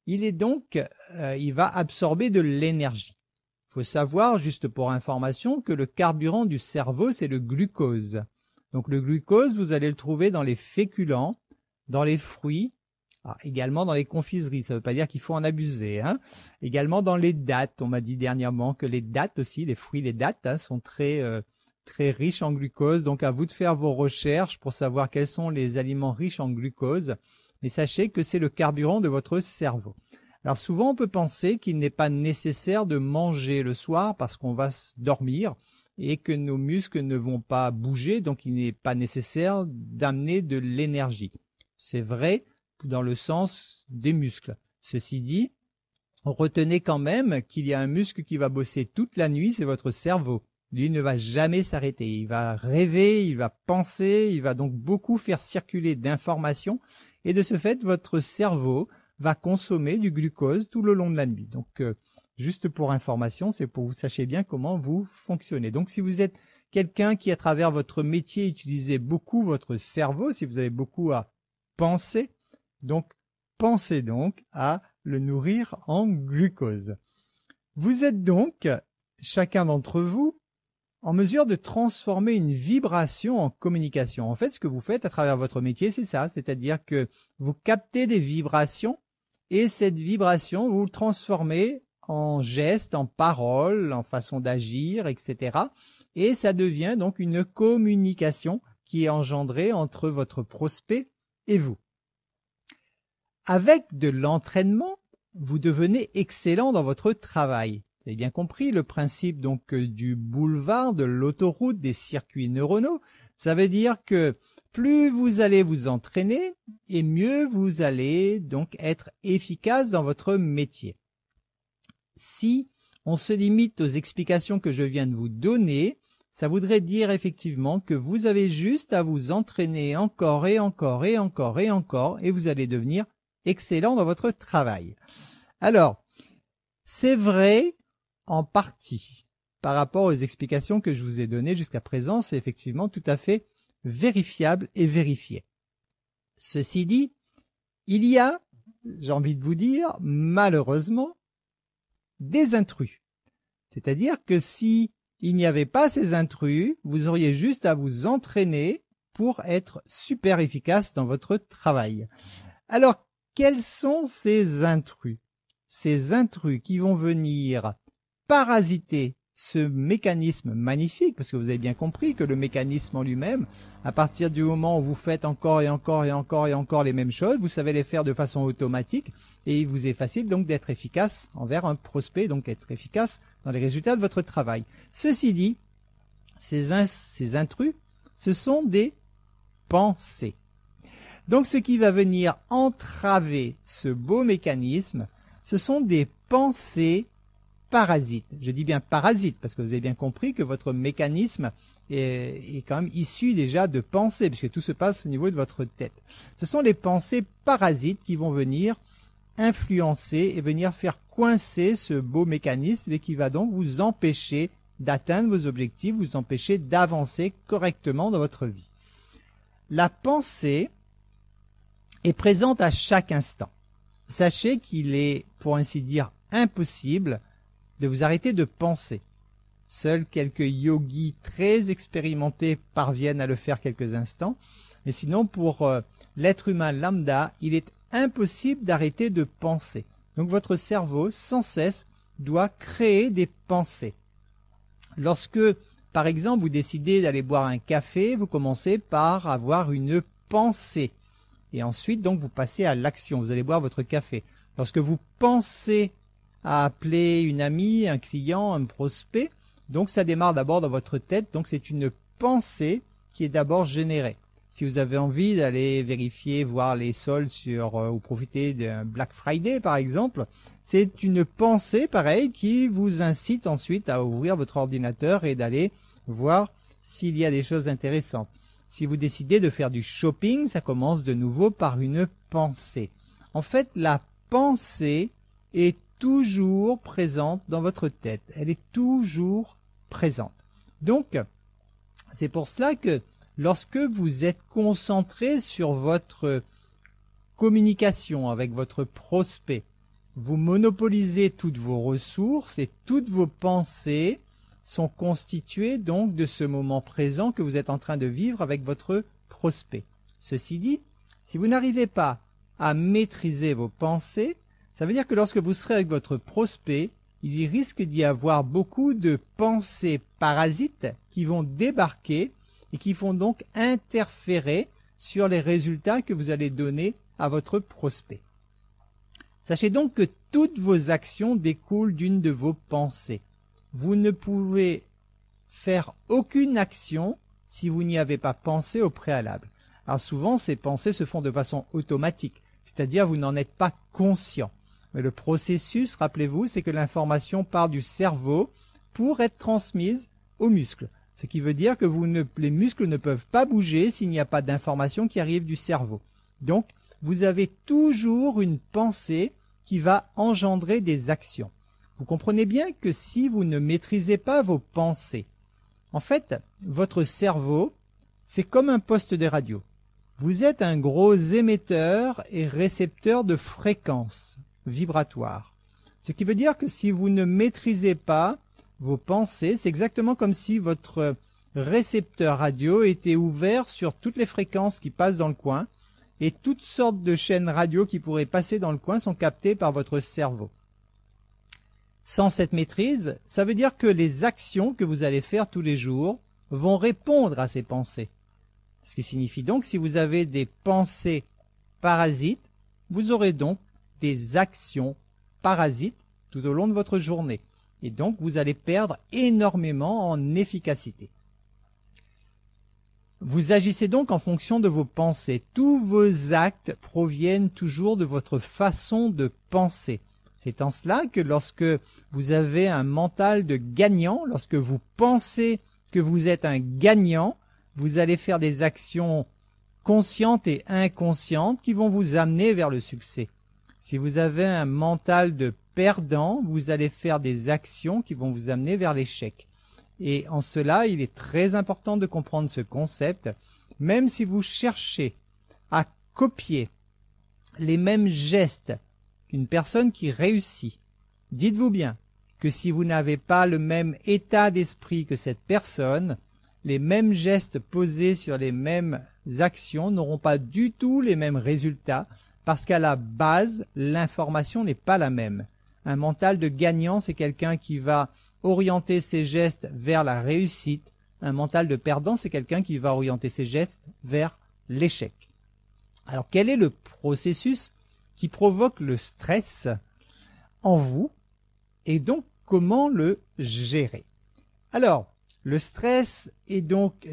il va absorber de l'énergie. Il faut savoir, juste pour information, que le carburant du cerveau, c'est le glucose. Donc le glucose, vous allez le trouver dans les féculents, dans les fruits, également dans les confiseries. Ça ne veut pas dire qu'il faut en abuser. Également dans les dattes. On m'a dit dernièrement que les dattes aussi, les fruits, les dattes, sont très riches en glucose. Donc à vous de faire vos recherches pour savoir quels sont les aliments riches en glucose. Mais sachez que c'est le carburant de votre cerveau. Alors souvent, on peut penser qu'il n'est pas nécessaire de manger le soir parce qu'on va dormir et que nos muscles ne vont pas bouger, donc il n'est pas nécessaire d'amener de l'énergie. C'est vrai dans le sens des muscles. Ceci dit, retenez quand même qu'il y a un muscle qui va bosser toute la nuit, c'est votre cerveau. Lui ne va jamais s'arrêter. Il va rêver, il va penser, il va donc beaucoup faire circuler d'informations. Et de ce fait, votre cerveau va consommer du glucose tout le long de la nuit. Donc, juste pour information, c'est pour que vous sachiez bien comment vous fonctionnez. Donc, si vous êtes quelqu'un qui, à travers votre métier, utilisez beaucoup votre cerveau, si vous avez beaucoup à penser, donc, pensez donc à le nourrir en glucose. Vous êtes donc, chacun d'entre vous, en mesure de transformer une vibration en communication. En fait, ce que vous faites à travers votre métier, c'est ça, c'est-à-dire que vous captez des vibrations et cette vibration, vous le transformez en gestes, en paroles, en façon d'agir, etc. Et ça devient donc une communication qui est engendrée entre votre prospect et vous. Avec de l'entraînement, vous devenez excellent dans votre travail. Vous avez bien compris le principe donc du boulevard, de l'autoroute, des circuits neuronaux. Ça veut dire que plus vous allez vous entraîner et mieux vous allez donc être efficace dans votre métier. Si on se limite aux explications que je viens de vous donner, ça voudrait dire effectivement que vous avez juste à vous entraîner encore et encore et encore et encore et vous allez devenir excellent dans votre travail. Alors, c'est vrai en partie par rapport aux explications que je vous ai données jusqu'à présent, c'est effectivement tout à fait vérifiable et vérifié. Ceci dit, il y a, j'ai envie de vous dire, malheureusement, des intrus. C'est-à-dire que si il n'y avait pas ces intrus, vous auriez juste à vous entraîner pour être super efficace dans votre travail. Alors, quels sont ces intrus? Ces intrus qui vont venir parasiter ce mécanisme magnifique, parce que vous avez bien compris que le mécanisme en lui-même, à partir du moment où vous faites encore et encore et encore et encore les mêmes choses, vous savez les faire de façon automatique et il vous est facile donc d'être efficace envers un prospect, donc être efficace dans les résultats de votre travail. Ceci dit, ces intrus, ce sont des pensées. Donc ce qui va venir entraver ce beau mécanisme, ce sont des pensées parasites. Je dis bien parasites parce que vous avez bien compris que votre mécanisme est quand même issu déjà de pensées, puisque tout se passe au niveau de votre tête. Ce sont les pensées parasites qui vont venir influencer et venir faire coincer ce beau mécanisme et qui va donc vous empêcher d'atteindre vos objectifs, vous empêcher d'avancer correctement dans votre vie. La pensée est présente à chaque instant. Sachez qu'il est, pour ainsi dire, impossible de vous arrêter de penser. Seuls quelques yogis très expérimentés parviennent à le faire quelques instants. Mais sinon, pour l'être humain lambda, il est impossible d'arrêter de penser. Donc votre cerveau, sans cesse, doit créer des pensées. Lorsque, par exemple, vous décidez d'aller boire un café, vous commencez par avoir une pensée. Et ensuite, donc, vous passez à l'action. Vous allez boire votre café. Lorsque vous pensez à appeler une amie, un client, un prospect, donc ça démarre d'abord dans votre tête. Donc, c'est une pensée qui est d'abord générée. Si vous avez envie d'aller vérifier, voir les soldes ou profiter d'un Black Friday, par exemple, c'est une pensée, pareil, qui vous incite ensuite à ouvrir votre ordinateur et d'aller voir s'il y a des choses intéressantes. Si vous décidez de faire du shopping, ça commence de nouveau par une pensée. En fait, la pensée est toujours présente dans votre tête. Elle est toujours présente. Donc, c'est pour cela que lorsque vous êtes concentré sur votre communication avec votre prospect, vous monopolisez toutes vos ressources et toutes vos pensées sont constituées donc de ce moment présent que vous êtes en train de vivre avec votre prospect. Ceci dit, si vous n'arrivez pas à maîtriser vos pensées, ça veut dire que lorsque vous serez avec votre prospect, il risque d'y avoir beaucoup de pensées parasites qui vont débarquer et qui vont donc interférer sur les résultats que vous allez donner à votre prospect. Sachez donc que toutes vos actions découlent d'une de vos pensées. Vous ne pouvez faire aucune action si vous n'y avez pas pensé au préalable. Alors souvent, ces pensées se font de façon automatique, c'est-à-dire vous n'en êtes pas conscient. Mais le processus, rappelez-vous, c'est que l'information part du cerveau pour être transmise aux muscles. Ce qui veut dire que les muscles ne peuvent pas bouger s'il n'y a pas d'information qui arrive du cerveau. Donc, vous avez toujours une pensée qui va engendrer des actions. Vous comprenez bien que si vous ne maîtrisez pas vos pensées, en fait, votre cerveau, c'est comme un poste de radio. Vous êtes un gros émetteur et récepteur de fréquences vibratoires. Ce qui veut dire que si vous ne maîtrisez pas vos pensées, c'est exactement comme si votre récepteur radio était ouvert sur toutes les fréquences qui passent dans le coin et toutes sortes de chaînes radio qui pourraient passer dans le coin sont captées par votre cerveau. Sans cette maîtrise, ça veut dire que les actions que vous allez faire tous les jours vont répondre à ces pensées. Ce qui signifie donc que si vous avez des pensées parasites, vous aurez donc des actions parasites tout au long de votre journée. Et donc, vous allez perdre énormément en efficacité. Vous agissez donc en fonction de vos pensées. Tous vos actes proviennent toujours de votre façon de penser. C'est en cela que lorsque vous avez un mental de gagnant, lorsque vous pensez que vous êtes un gagnant, vous allez faire des actions conscientes et inconscientes qui vont vous amener vers le succès. Si vous avez un mental de perdant, vous allez faire des actions qui vont vous amener vers l'échec. Et en cela, il est très important de comprendre ce concept. Même si vous cherchez à copier les mêmes gestes qu'une personne qui réussit, dites-vous bien que si vous n'avez pas le même état d'esprit que cette personne, les mêmes gestes posés sur les mêmes actions n'auront pas du tout les mêmes résultats parce qu'à la base, l'information n'est pas la même. Un mental de gagnant, c'est quelqu'un qui va orienter ses gestes vers la réussite. Un mental de perdant, c'est quelqu'un qui va orienter ses gestes vers l'échec. Alors, quel est le processus qui provoque le stress en vous et donc comment le gérer? Alors, le stress est donc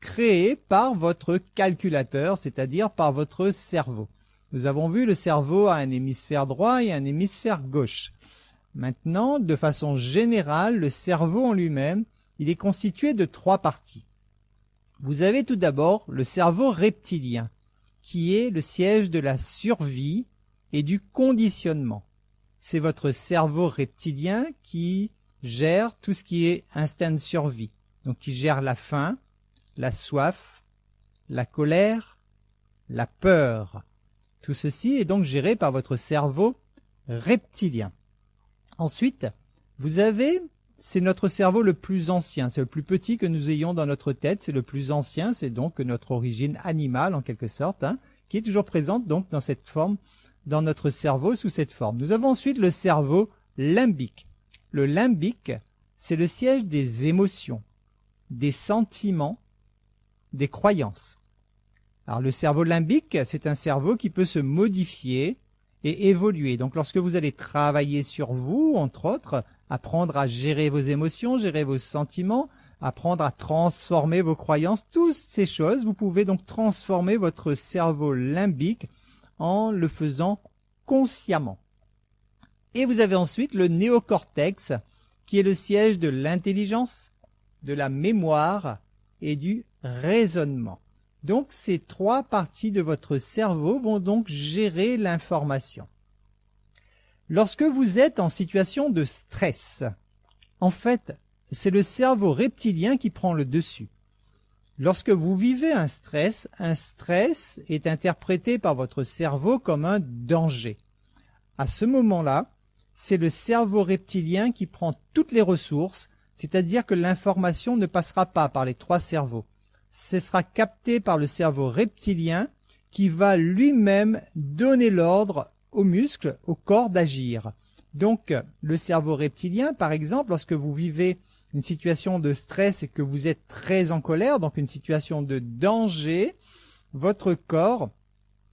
créé par votre calculateur, c'est-à-dire par votre cerveau. Nous avons vu le cerveau a un hémisphère droit et un hémisphère gauche. Maintenant, de façon générale, le cerveau en lui-même, il est constitué de 3 parties. Vous avez tout d'abord le cerveau reptilien, qui est le siège de la survie et du conditionnement. C'est votre cerveau reptilien qui gère tout ce qui est instinct de survie, donc qui gère la faim, la soif, la colère, la peur. Tout ceci est donc géré par votre cerveau reptilien. Ensuite, vous avez, c'est notre cerveau le plus ancien, c'est le plus petit que nous ayons dans notre tête, c'est le plus ancien, c'est donc notre origine animale en quelque sorte, qui est toujours présente donc dans cette forme, dans notre cerveau sous cette forme. Nous avons ensuite le cerveau limbique. Le limbique, c'est le siège des émotions, des sentiments, des croyances. Alors le cerveau limbique, c'est un cerveau qui peut se modifier et évoluer. Donc lorsque vous allez travailler sur vous, entre autres, apprendre à gérer vos émotions, gérer vos sentiments, apprendre à transformer vos croyances, toutes ces choses, vous pouvez donc transformer votre cerveau limbique en le faisant consciemment. Et vous avez ensuite le néocortex, qui est le siège de l'intelligence, de la mémoire et du raisonnement. Donc ces 3 parties de votre cerveau vont donc gérer l'information. Lorsque vous êtes en situation de stress, en fait, c'est le cerveau reptilien qui prend le dessus. Lorsque vous vivez un stress est interprété par votre cerveau comme un danger. À ce moment-là, c'est le cerveau reptilien qui prend toutes les ressources, c'est-à-dire que l'information ne passera pas par les 3 cerveaux. Ce sera capté par le cerveau reptilien qui va lui-même donner l'ordre aux muscles, au corps d'agir. Donc, le cerveau reptilien, par exemple, lorsque vous vivez une situation de stress et que vous êtes très en colère, donc une situation de danger, votre corps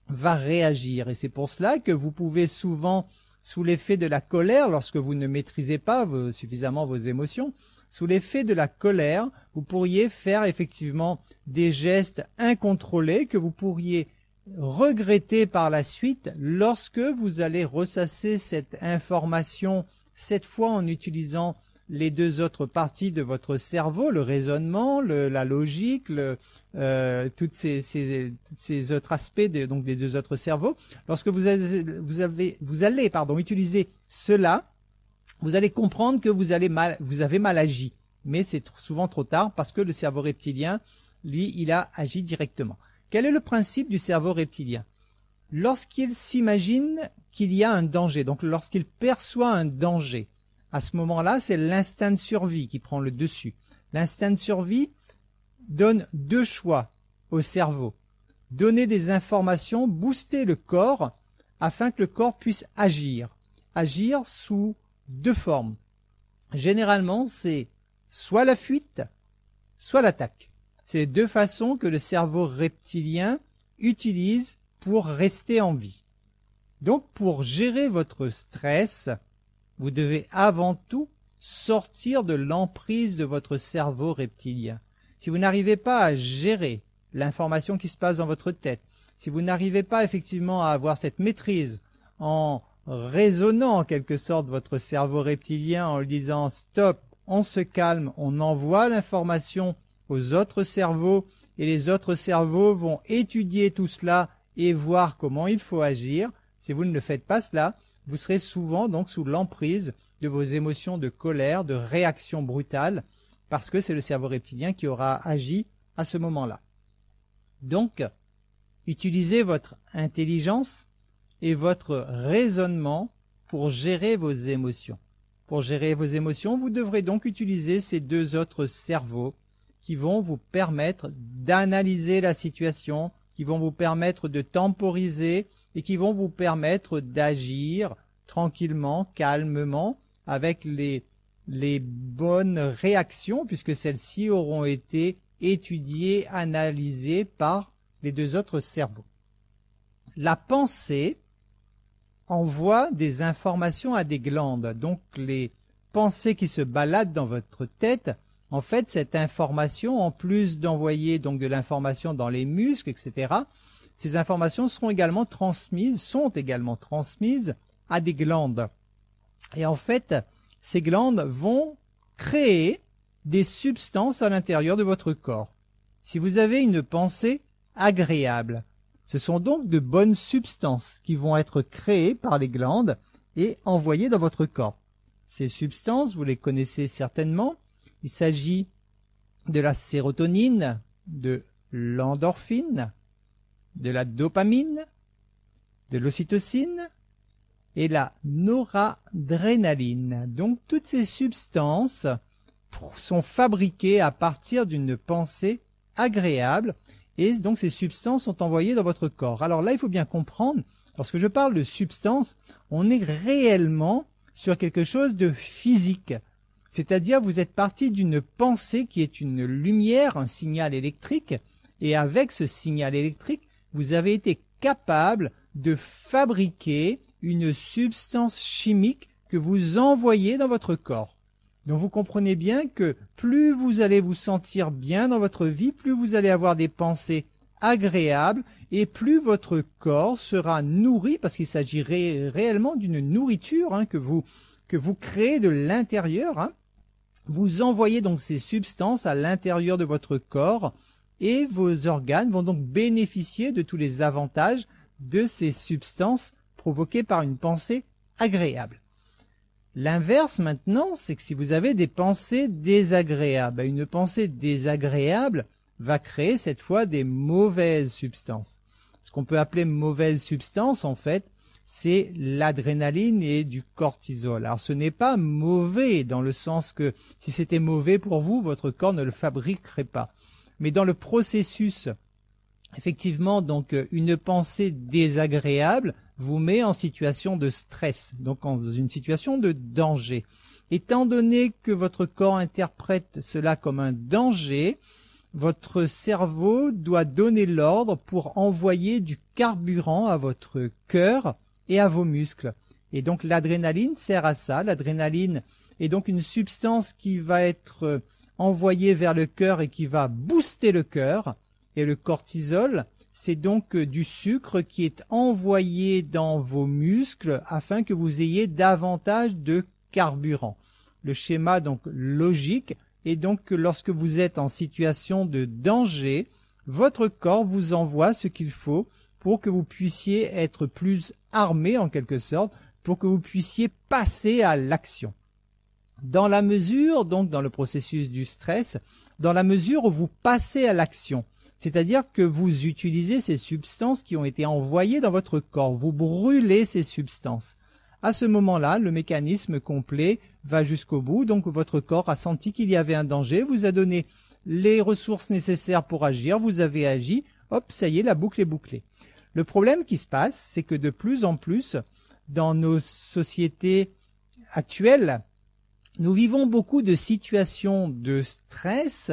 va réagir. Et c'est pour cela que vous pouvez souvent sous l'effet de la colère, lorsque vous ne maîtrisez pas suffisamment vos émotions, sous l'effet de la colère, vous pourriez faire effectivement des gestes incontrôlés que vous pourriez regretter par la suite lorsque vous allez ressasser cette information, cette fois en utilisant les deux autres parties de votre cerveau, le raisonnement, la logique, tous ces autres aspects donc des deux autres cerveaux. Lorsque vous allez utiliser cela, vous allez comprendre que vous avez mal agi. Mais c'est souvent trop tard parce que le cerveau reptilien, lui, il a agi directement. Quel est le principe du cerveau reptilien? Lorsqu'il s'imagine qu'il y a un danger, donc lorsqu'il perçoit un danger, à ce moment-là, c'est l'instinct de survie qui prend le dessus. L'instinct de survie donne deux choix au cerveau. Donner des informations, booster le corps afin que le corps puisse agir. Agir sous deux formes. Généralement, c'est soit la fuite, soit l'attaque. C'est les deux façons que le cerveau reptilien utilise pour rester en vie. Donc, pour gérer votre stress, vous devez avant tout sortir de l'emprise de votre cerveau reptilien. Si vous n'arrivez pas à gérer l'information qui se passe dans votre tête, si vous n'arrivez pas effectivement à avoir cette maîtrise en raisonnant en quelque sorte votre cerveau reptilien en lui disant « stop, on se calme, on envoie l'information aux autres cerveaux et les autres cerveaux vont étudier tout cela et voir comment il faut agir », si vous ne le faites pas cela, vous serez souvent donc sous l'emprise de vos émotions de colère, de réaction brutale, parce que c'est le cerveau reptilien qui aura agi à ce moment-là. Donc, utilisez votre intelligence et votre raisonnement pour gérer vos émotions. Pour gérer vos émotions, vous devrez donc utiliser ces deux autres cerveaux qui vont vous permettre d'analyser la situation, qui vont vous permettre de temporiser et qui vont vous permettre d'agir tranquillement, calmement, avec les bonnes réactions, puisque celles-ci auront été étudiées, analysées par les deux autres cerveaux. La pensée envoie des informations à des glandes. Donc les pensées qui se baladent dans votre tête, en fait, cette information, en plus d'envoyer donc de l'information dans les muscles, etc., ces informations sont également transmises à des glandes. Et en fait, ces glandes vont créer des substances à l'intérieur de votre corps. Si vous avez une pensée agréable, ce sont donc de bonnes substances qui vont être créées par les glandes et envoyées dans votre corps. Ces substances, vous les connaissez certainement. Il s'agit de la sérotonine, de l'endorphine, de la dopamine, de l'ocytocine et la noradrénaline. Donc toutes ces substances sont fabriquées à partir d'une pensée agréable et donc ces substances sont envoyées dans votre corps. Alors là, il faut bien comprendre, lorsque je parle de substances, on est réellement sur quelque chose de physique. C'est-à-dire vous êtes parti d'une pensée qui est une lumière, un signal électrique, et avec ce signal électrique, vous avez été capable de fabriquer une substance chimique que vous envoyez dans votre corps. Donc vous comprenez bien que plus vous allez vous sentir bien dans votre vie, plus vous allez avoir des pensées agréables et plus votre corps sera nourri, parce qu'il s'agit réellement d'une nourriture que vous créez de l'intérieur. Vous envoyez donc ces substances à l'intérieur de votre corps et vos organes vont donc bénéficier de tous les avantages de ces substances provoquées par une pensée agréable. L'inverse maintenant, c'est que si vous avez des pensées désagréables, une pensée désagréable va créer cette fois des mauvaises substances. Ce qu'on peut appeler mauvaises substances, en fait, c'est l'adrénaline et du cortisol. Alors ce n'est pas mauvais dans le sens que si c'était mauvais pour vous, votre corps ne le fabriquerait pas. Mais dans le processus, effectivement, donc une pensée désagréable vous met en situation de stress, donc dans une situation de danger. Étant donné que votre corps interprète cela comme un danger, votre cerveau doit donner l'ordre pour envoyer du carburant à votre cœur et à vos muscles. Et donc l'adrénaline sert à ça. L'adrénaline est donc une substance qui va être envoyée vers le cœur et qui va booster le cœur. Et le cortisol, c'est donc du sucre qui est envoyé dans vos muscles afin que vous ayez davantage de carburant. Le schéma donc logique est donc que lorsque vous êtes en situation de danger, votre corps vous envoie ce qu'il faut pour que vous puissiez être plus armé en quelque sorte, pour que vous puissiez passer à l'action. Dans la mesure, donc dans le processus du stress, dans la mesure où vous passez à l'action, c'est-à-dire que vous utilisez ces substances qui ont été envoyées dans votre corps, vous brûlez ces substances. À ce moment-là, le mécanisme complet va jusqu'au bout, donc votre corps a senti qu'il y avait un danger, vous a donné les ressources nécessaires pour agir, vous avez agi, hop, ça y est, la boucle est bouclée. Le problème qui se passe, c'est que de plus en plus, dans nos sociétés actuelles, nous vivons beaucoup de situations de stress,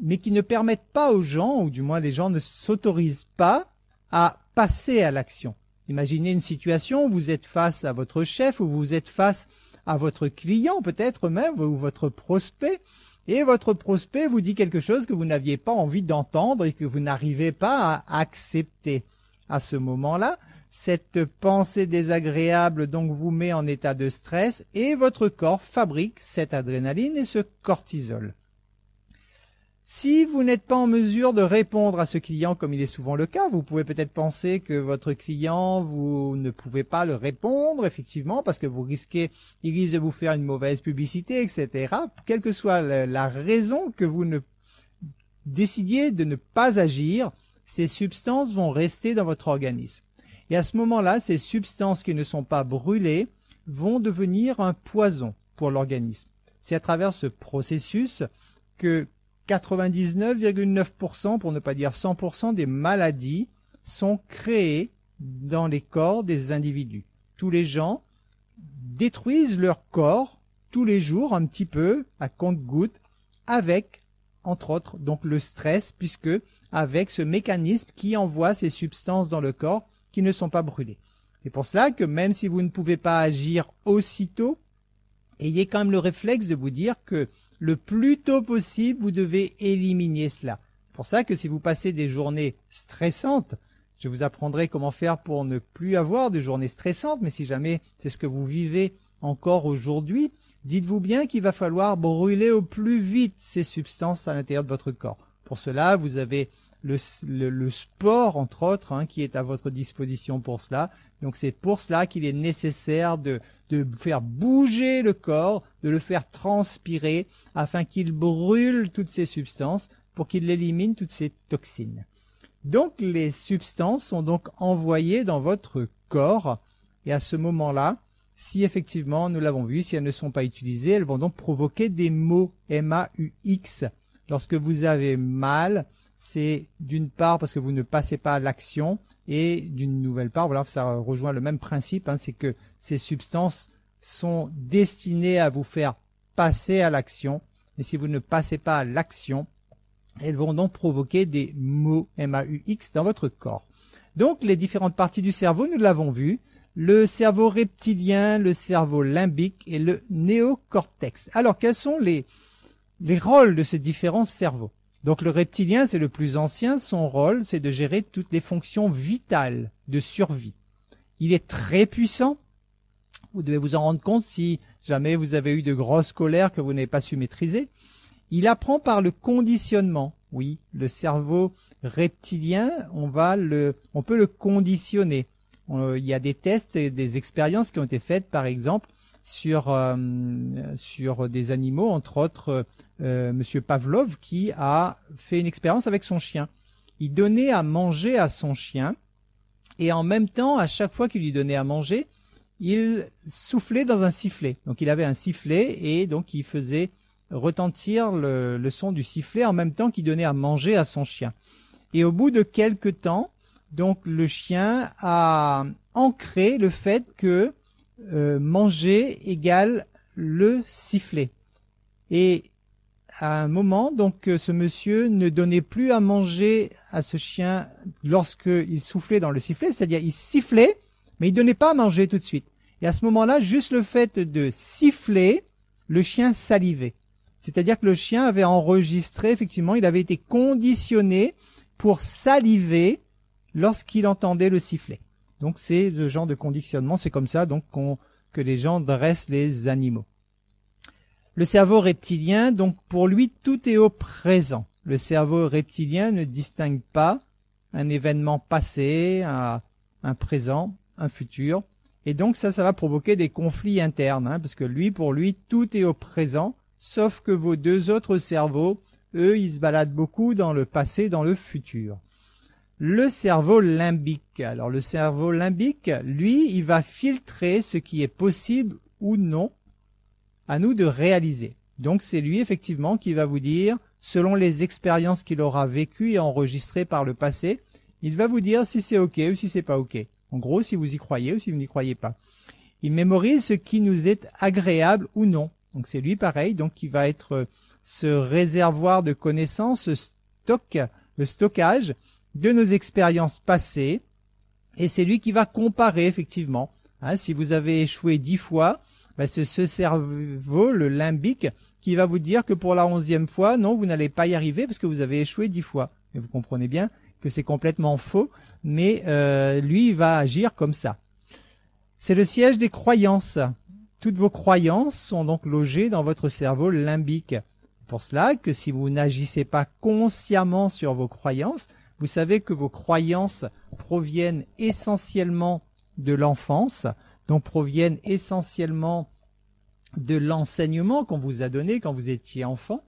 mais qui ne permettent pas aux gens, ou du moins les gens ne s'autorisent pas à passer à l'action. Imaginez une situation où vous êtes face à votre chef, ou vous êtes face à votre client peut-être même, ou votre prospect, et votre prospect vous dit quelque chose que vous n'aviez pas envie d'entendre et que vous n'arrivez pas à accepter. À ce moment-là, cette pensée désagréable donc vous met en état de stress et votre corps fabrique cette adrénaline et ce cortisol. Si vous n'êtes pas en mesure de répondre à ce client comme il est souvent le cas, vous pouvez peut-être penser que votre client, vous ne pouvez pas le répondre, effectivement, parce que il risque de vous faire une mauvaise publicité, etc. Quelle que soit la raison que vous ne décidiez de ne pas agir, ces substances vont rester dans votre organisme. Et à ce moment-là, ces substances qui ne sont pas brûlées vont devenir un poison pour l'organisme. C'est à travers ce processus que 99,9%, pour ne pas dire 100% des maladies sont créées dans les corps des individus. Tous les gens détruisent leur corps tous les jours un petit peu à compte-gouttes avec, entre autres, donc le stress, puisque avec ce mécanisme qui envoie ces substances dans le corps qui ne sont pas brûlées. C'est pour cela que même si vous ne pouvez pas agir aussitôt, ayez quand même le réflexe de vous dire que le plus tôt possible, vous devez éliminer cela. C'est pour ça que si vous passez des journées stressantes, je vous apprendrai comment faire pour ne plus avoir de journées stressantes, mais si jamais c'est ce que vous vivez encore aujourd'hui, dites-vous bien qu'il va falloir brûler au plus vite ces substances à l'intérieur de votre corps. Pour cela, vous avez le sport, entre autres, qui est à votre disposition pour cela. Donc c'est pour cela qu'il est nécessaire de faire bouger le corps, de le faire transpirer, afin qu'il brûle toutes ces substances, pour qu'il élimine toutes ces toxines. Donc les substances sont donc envoyées dans votre corps, et à ce moment-là, si effectivement, nous l'avons vu, si elles ne sont pas utilisées, elles vont donc provoquer des maux, M-A-U-X. Lorsque vous avez mal, c'est d'une part parce que vous ne passez pas à l'action, et d'une nouvelle part, voilà, ça rejoint le même principe, c'est que ces substances sont destinées à vous faire passer à l'action, et si vous ne passez pas à l'action, elles vont donc provoquer des maux, M-A-U-X, dans votre corps. Donc, les différentes parties du cerveau, nous l'avons vu, le cerveau reptilien, le cerveau limbique et le néocortex. Alors, quels sont les rôles de ces différents cerveaux? Donc le reptilien, c'est le plus ancien, son rôle, c'est de gérer toutes les fonctions vitales de survie. Il est très puissant, vous devez vous en rendre compte si jamais vous avez eu de grosses colères que vous n'avez pas su maîtriser. Il apprend par le conditionnement. Oui, le cerveau reptilien, on peut le conditionner. Il y a des tests et des expériences qui ont été faites, par exemple, sur des animaux, entre autres Monsieur Pavlov, qui a fait une expérience avec son chien. Il donnait à manger à son chien, et en même temps, à chaque fois qu'il lui donnait à manger, il soufflait dans un sifflet. Donc il avait un sifflet, et donc il faisait retentir le son du sifflet en même temps qu'il donnait à manger à son chien. Et au bout de quelque temps, donc le chien a ancré le fait que manger égale le sifflet. Et à un moment, donc, ce monsieur ne donnait plus à manger à ce chien lorsqu'il soufflait dans le sifflet, c'est-à-dire il sifflait, Mais il donnait pas à manger tout de suite. Et à ce moment-là, juste le fait de siffler, le chien salivait. C'est-à-dire que le chien avait enregistré, effectivement, il avait été conditionné pour saliver lorsqu'il entendait le sifflet. Donc c'est le genre de conditionnement, c'est comme ça donc que les gens dressent les animaux. Le cerveau reptilien, donc pour lui, tout est au présent. Le cerveau reptilien ne distingue pas un événement passé, un présent, un futur. Et donc ça va provoquer des conflits internes, parce que pour lui, tout est au présent, sauf que vos deux autres cerveaux, eux, ils se baladent beaucoup dans le passé, dans le futur. Le cerveau limbique. Alors le cerveau limbique, lui, il va filtrer ce qui est possible ou non à nous de réaliser. Donc c'est lui effectivement qui va vous dire, selon les expériences qu'il aura vécues et enregistrées par le passé, il va vous dire si c'est ok ou si c'est pas ok. En gros, si vous y croyez ou si vous n'y croyez pas. Il mémorise ce qui nous est agréable ou non. Donc c'est lui pareil, donc qui va être ce réservoir de connaissances, le stockage de nos expériences passées, et c'est lui qui va comparer effectivement. Si vous avez échoué 10 fois, c'est ce cerveau, le limbique, qui va vous dire que pour la 11e fois, non, vous n'allez pas y arriver parce que vous avez échoué 10 fois. Et vous comprenez bien que c'est complètement faux, mais lui, il va agir comme ça. C'est le siège des croyances. Toutes vos croyances sont donc logées dans votre cerveau limbique. Pour cela que si vous n'agissez pas consciemment sur vos croyances, vous savez que vos croyances proviennent essentiellement de l'enfance, donc proviennent essentiellement de l'enseignement qu'on vous a donné quand vous étiez enfant.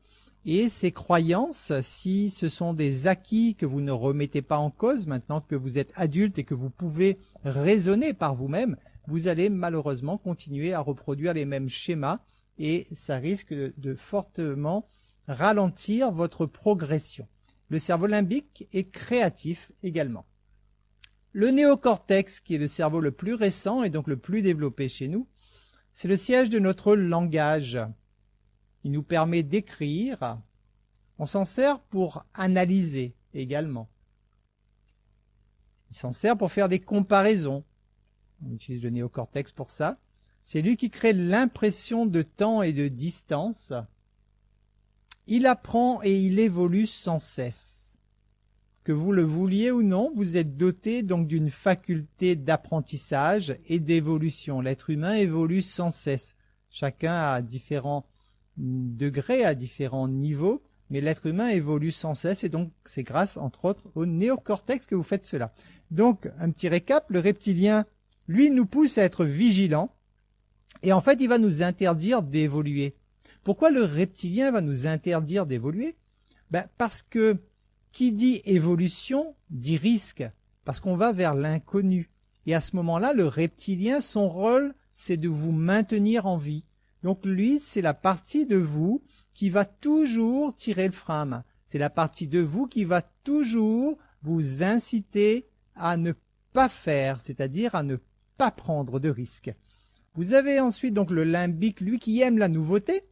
Et ces croyances, si ce sont des acquis que vous ne remettez pas en cause maintenant que vous êtes adulte et que vous pouvez raisonner par vous-même, vous allez malheureusement continuer à reproduire les mêmes schémas et ça risque de fortement ralentir votre progression. Le cerveau limbique est créatif également. Le néocortex, qui est le cerveau le plus récent et donc le plus développé chez nous, c'est le siège de notre langage. Il nous permet d'écrire. On s'en sert pour analyser également. Il s'en sert pour faire des comparaisons. On utilise le néocortex pour ça. C'est lui qui crée l'impression de temps et de distance. Il apprend et il évolue sans cesse. Que vous le vouliez ou non, vous êtes doté donc d'une faculté d'apprentissage et d'évolution. L'être humain évolue sans cesse. Chacun à différents degrés, à différents niveaux, mais l'être humain évolue sans cesse et donc c'est grâce entre autres au néocortex que vous faites cela. Donc un petit récap, le reptilien, lui, nous pousse à être vigilants et en fait il va nous interdire d'évoluer. Pourquoi le reptilien va nous interdire d'évoluer? Parce que qui dit évolution dit risque, parce qu'on va vers l'inconnu. Et à ce moment-là, le reptilien, son rôle, c'est de vous maintenir en vie. Donc lui, c'est la partie de vous qui va toujours tirer le frein à main. C'est la partie de vous qui va toujours vous inciter à ne pas faire, c'est-à-dire à ne pas prendre de risques. Vous avez ensuite donc le limbique, lui qui aime la nouveauté.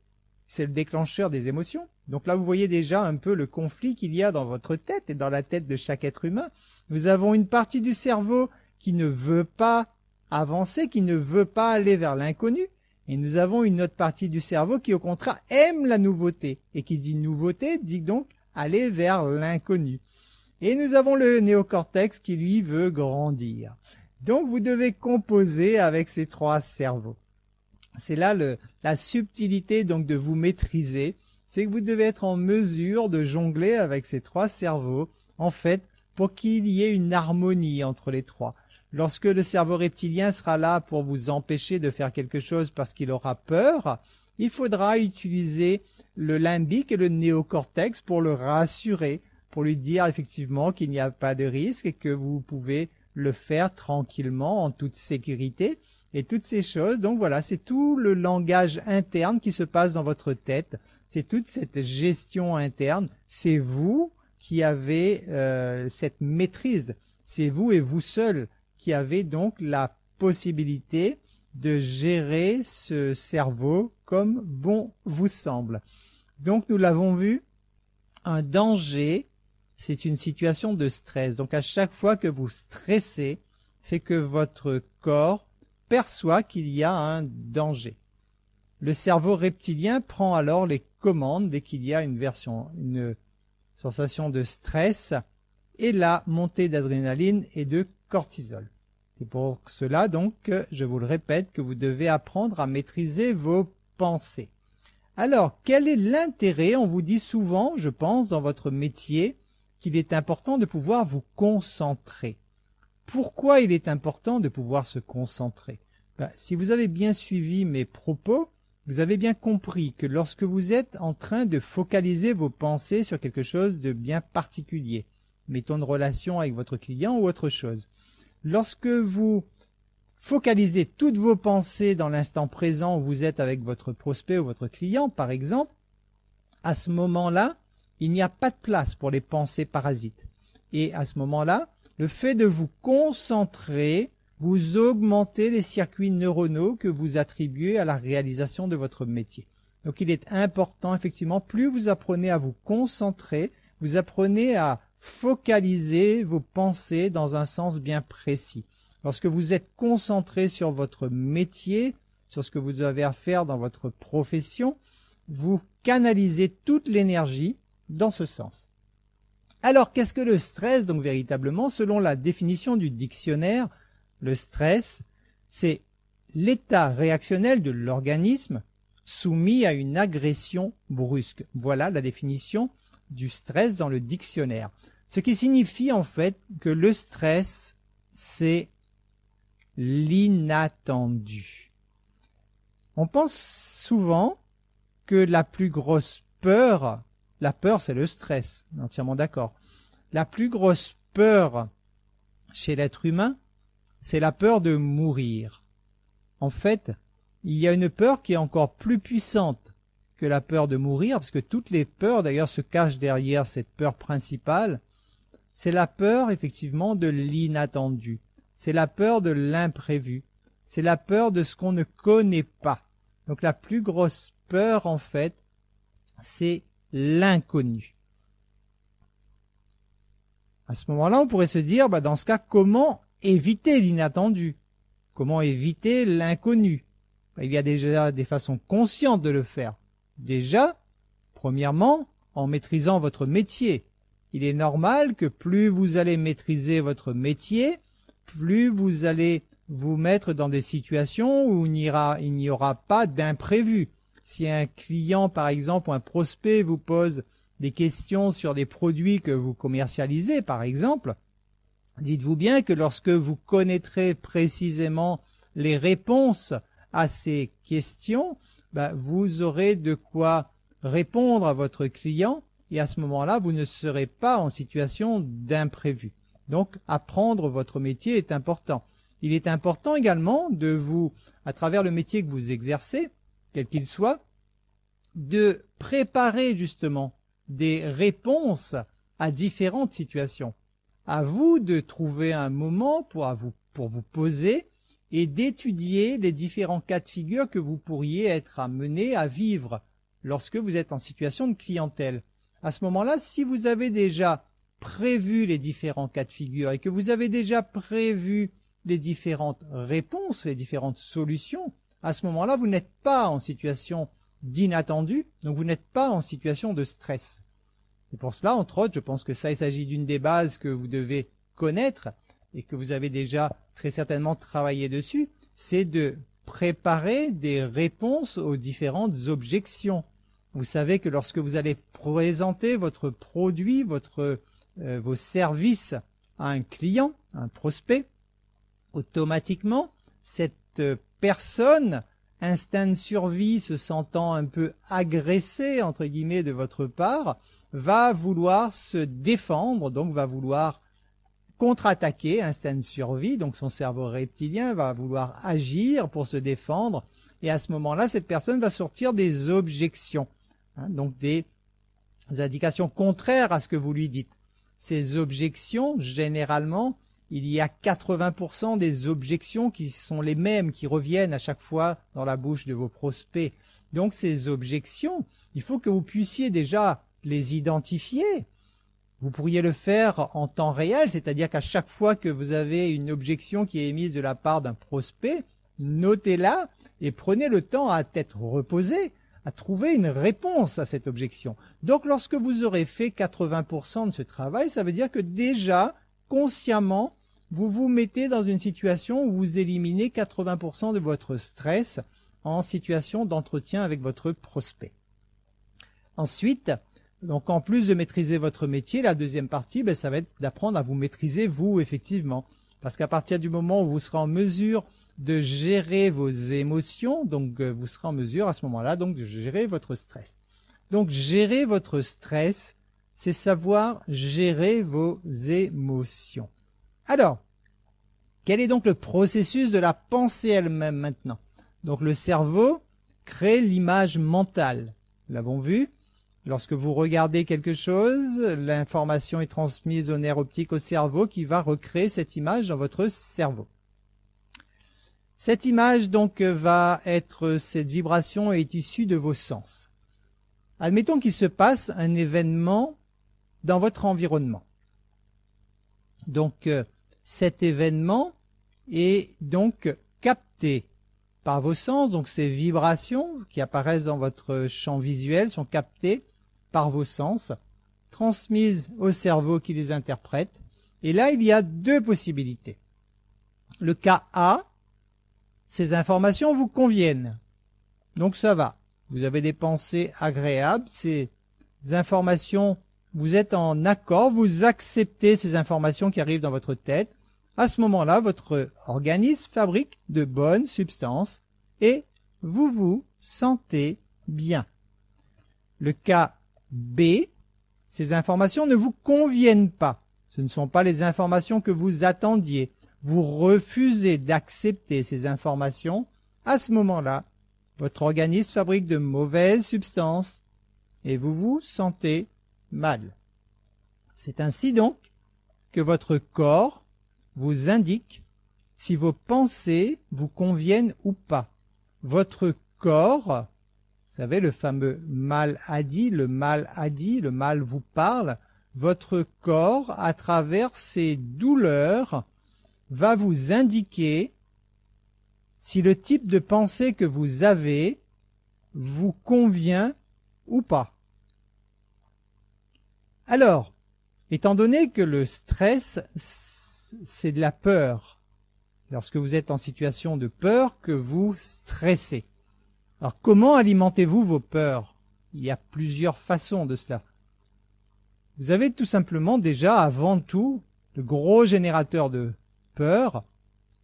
C'est le déclencheur des émotions. Donc là, vous voyez déjà un peu le conflit qu'il y a dans votre tête et dans la tête de chaque être humain. Nous avons une partie du cerveau qui ne veut pas avancer, qui ne veut pas aller vers l'inconnu. Et nous avons une autre partie du cerveau qui, au contraire, aime la nouveauté. Et qui dit nouveauté, dit donc aller vers l'inconnu. Et nous avons le néocortex qui, lui, veut grandir. Donc, vous devez composer avec ces trois cerveaux. C'est là la subtilité donc de vous maîtriser, c'est que vous devez être en mesure de jongler avec ces trois cerveaux, en fait, pour qu'il y ait une harmonie entre les trois. Lorsque le cerveau reptilien sera là pour vous empêcher de faire quelque chose parce qu'il aura peur, il faudra utiliser le limbique et le néocortex pour le rassurer, pour lui dire effectivement qu'il n'y a pas de risque et que vous pouvez le faire tranquillement, en toute sécurité. Et toutes ces choses, donc voilà, c'est tout le langage interne qui se passe dans votre tête. C'est toute cette gestion interne. C'est vous qui avez cette maîtrise. C'est vous et vous seul qui avez donc la possibilité de gérer ce cerveau comme bon vous semble. Donc nous l'avons vu, un danger, c'est une situation de stress. Donc à chaque fois que vous stressez, c'est que votre corps perçoit qu'il y a un danger. Le cerveau reptilien prend alors les commandes dès qu'il y a une sensation de stress et la montée d'adrénaline et de cortisol. C'est pour cela donc que, je vous le répète, que vous devez apprendre à maîtriser vos pensées. Alors, quel est l'intérêt? On vous dit souvent, je pense, dans votre métier, qu'il est important de pouvoir vous concentrer. Pourquoi il est important de pouvoir se concentrer? Si vous avez bien suivi mes propos, vous avez bien compris que lorsque vous êtes en train de focaliser vos pensées sur quelque chose de bien particulier, mettons une relation avec votre client ou autre chose, lorsque vous focalisez toutes vos pensées dans l'instant présent où vous êtes avec votre prospect ou votre client, par exemple, à ce moment-là, il n'y a pas de place pour les pensées parasites. Et à ce moment-là, le fait de vous concentrer, vous augmentez les circuits neuronaux que vous attribuez à la réalisation de votre métier. Donc il est important, effectivement, plus vous apprenez à vous concentrer, vous apprenez à focaliser vos pensées dans un sens bien précis. Lorsque vous êtes concentré sur votre métier, sur ce que vous avez à faire dans votre profession, vous canalisez toute l'énergie dans ce sens. Alors, qu'est-ce que le stress? Donc, véritablement, selon la définition du dictionnaire, le stress, c'est l'état réactionnel de l'organisme soumis à une agression brusque. Voilà la définition du stress dans le dictionnaire. Ce qui signifie en fait que le stress, c'est l'inattendu. On pense souvent que la plus grosse peur, la peur c'est le stress, entièrement d'accord. La plus grosse peur chez l'être humain, c'est la peur de mourir. En fait, il y a une peur qui est encore plus puissante que la peur de mourir, parce que toutes les peurs d'ailleurs se cachent derrière cette peur principale. C'est la peur effectivement de l'inattendu. C'est la peur de l'imprévu. C'est la peur de ce qu'on ne connaît pas. Donc la plus grosse peur en fait, c'est l'inconnu. À ce moment-là, on pourrait se dire, dans ce cas, comment éviter l'inattendu? Comment éviter l'inconnu? Il y a déjà des façons conscientes de le faire. Déjà, premièrement, en maîtrisant votre métier. Il est normal que plus vous allez maîtriser votre métier, plus vous allez vous mettre dans des situations où il n'y aura pas d'imprévu. Si un client, par exemple, ou un prospect vous pose des questions sur des produits que vous commercialisez, par exemple, dites-vous bien que lorsque vous connaîtrez précisément les réponses à ces questions, vous aurez de quoi répondre à votre client et à ce moment-là, vous ne serez pas en situation d'imprévu. Donc, apprendre votre métier est important. Il est important également de vous, à travers le métier que vous exercez, quel qu'il soit, de préparer justement des réponses à différentes situations. À vous de trouver un moment pour vous poser et d'étudier les différents cas de figure que vous pourriez être amené à vivre lorsque vous êtes en situation de clientèle. À ce moment-là, si vous avez déjà prévu les différents cas de figure et que vous avez déjà prévu les différentes réponses, les différentes solutions, à ce moment-là, vous n'êtes pas en situation d'inattendu, donc vous n'êtes pas en situation de stress. Et pour cela, entre autres, je pense que ça, il s'agit d'une des bases que vous devez connaître et que vous avez déjà très certainement travaillé dessus, c'est de préparer des réponses aux différentes objections. Vous savez que lorsque vous allez présenter votre produit, vos services à un client, à un prospect, automatiquement, cette personne, instinct de survie, se sentant un peu agressé, entre guillemets, de votre part, va vouloir se défendre, donc va vouloir contre-attaquer, instinct de survie, donc son cerveau reptilien va vouloir agir pour se défendre, et à ce moment-là, cette personne va sortir des objections, donc des indications contraires à ce que vous lui dites. Ces objections, généralement, il y a 80% des objections qui sont les mêmes, qui reviennent à chaque fois dans la bouche de vos prospects. Donc ces objections, il faut que vous puissiez déjà les identifier Vous pourriez le faire en temps réel, c'est-à-dire qu'à chaque fois que vous avez une objection qui est émise de la part d'un prospect, notez-la et prenez le temps à tête reposée à trouver une réponse à cette objection. Donc lorsque vous aurez fait 80% de ce travail, ça veut dire que déjà, consciemment, vous vous mettez dans une situation où vous éliminez 80% de votre stress en situation d'entretien avec votre prospect. Ensuite, donc en plus de maîtriser votre métier, la deuxième partie, ça va être d'apprendre à vous maîtriser vous, effectivement. Parce qu'à partir du moment où vous serez en mesure de gérer vos émotions, donc vous serez en mesure à ce moment-là donc de gérer votre stress. Donc gérer votre stress, c'est savoir gérer vos émotions. Alors, quel est donc le processus de la pensée elle-même maintenant? Donc le cerveau crée l'image mentale. Nous l'avons vu. Lorsque vous regardez quelque chose, l'information est transmise au nerf optique au cerveau qui va recréer cette image dans votre cerveau. Cette image donc cette vibration est issue de vos sens. Admettons qu'il se passe un événement dans votre environnement. Donc cet événement est donc capté par vos sens, donc ces vibrations qui apparaissent dans votre champ visuel sont captées par vos sens, transmises au cerveau qui les interprète. Et là, il y a deux possibilités. Le cas A, ces informations vous conviennent. Donc ça va. Vous avez des pensées agréables. Ces informations, vous êtes en accord. Vous acceptez ces informations qui arrivent dans votre tête. À ce moment-là, votre organisme fabrique de bonnes substances et vous vous sentez bien. Le cas B, ces informations ne vous conviennent pas. Ce ne sont pas les informations que vous attendiez. Vous refusez d'accepter ces informations. À ce moment-là, votre organisme fabrique de mauvaises substances et vous vous sentez mal. C'est ainsi donc que votre corps vous indique si vos pensées vous conviennent ou pas. Votre corps, vous savez, le fameux mal a dit, le mal vous parle, votre corps, à travers ces douleurs, va vous indiquer si le type de pensée que vous avez vous convient ou pas. Alors, étant donné que le stress, c'est de la peur, lorsque vous êtes en situation de peur, que vous stressez. Alors, comment alimentez-vous vos peurs? Il y a plusieurs façons de cela. Vous avez tout simplement déjà, avant tout, le gros générateur de peur,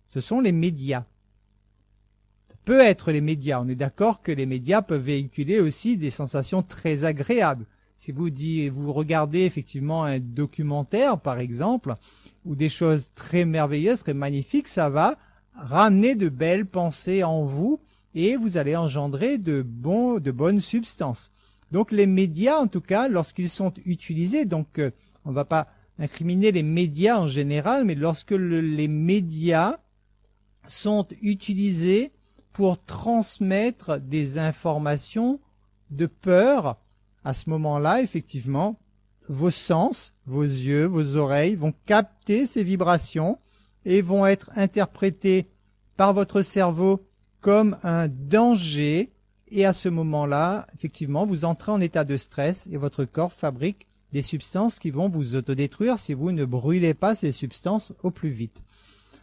ce sont les médias. Ça peut être les médias. On est d'accord que les médias peuvent véhiculer aussi des sensations très agréables. Si vous regardez effectivement un documentaire, par exemple, ou des choses très merveilleuses, très magnifiques, ça va ramener de belles pensées en vous et vous allez engendrer de bonnes substances. Donc les médias, en tout cas, lorsqu'ils sont utilisés, donc on ne va pas incriminer les médias en général, mais lorsque les médias sont utilisés pour transmettre des informations de peur, à ce moment-là, effectivement, vos sens, vos yeux, vos oreilles vont capter ces vibrations et vont être interprétées par votre cerveau comme un danger. Et à ce moment-là, effectivement, vous entrez en état de stress et votre corps fabrique des substances qui vont vous autodétruire si vous ne brûlez pas ces substances au plus vite.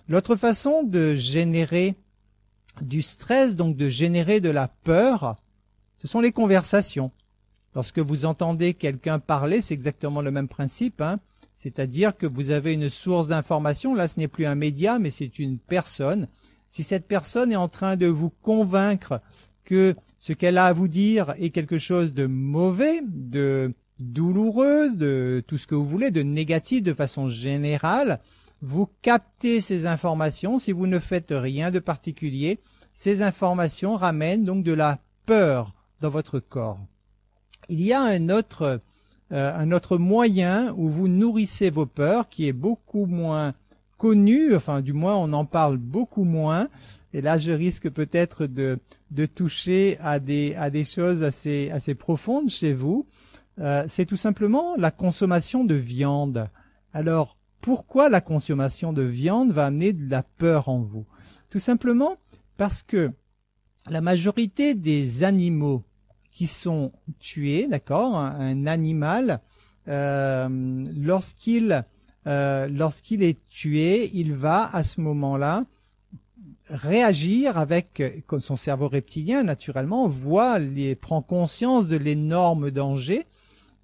L'autre façon de générer du stress, donc de générer de la peur, ce sont les conversations. Lorsque vous entendez quelqu'un parler, c'est exactement le même principe, hein. C'est-à-dire que vous avez une source d'information, là ce n'est plus un média, mais c'est une personne. Si cette personne est en train de vous convaincre que ce qu'elle a à vous dire est quelque chose de mauvais, de douloureux, de tout ce que vous voulez, de négatif de façon générale, vous captez ces informations. Si vous ne faites rien de particulier, ces informations ramènent donc de la peur dans votre corps. Il y a un autre moyen où vous nourrissez vos peurs qui est beaucoup moins connu, enfin du moins on en parle beaucoup moins, et là je risque peut-être de toucher à des choses assez profondes chez vous. c'est tout simplement la consommation de viande. Alors, pourquoi la consommation de viande va amener de la peur en vous? Tout simplement parce que la majorité des animaux qui sont tués, d'accord, un animal, lorsqu'il est tué, il va à ce moment-là réagir avec, comme son cerveau reptilien naturellement, prend conscience de l'énorme danger,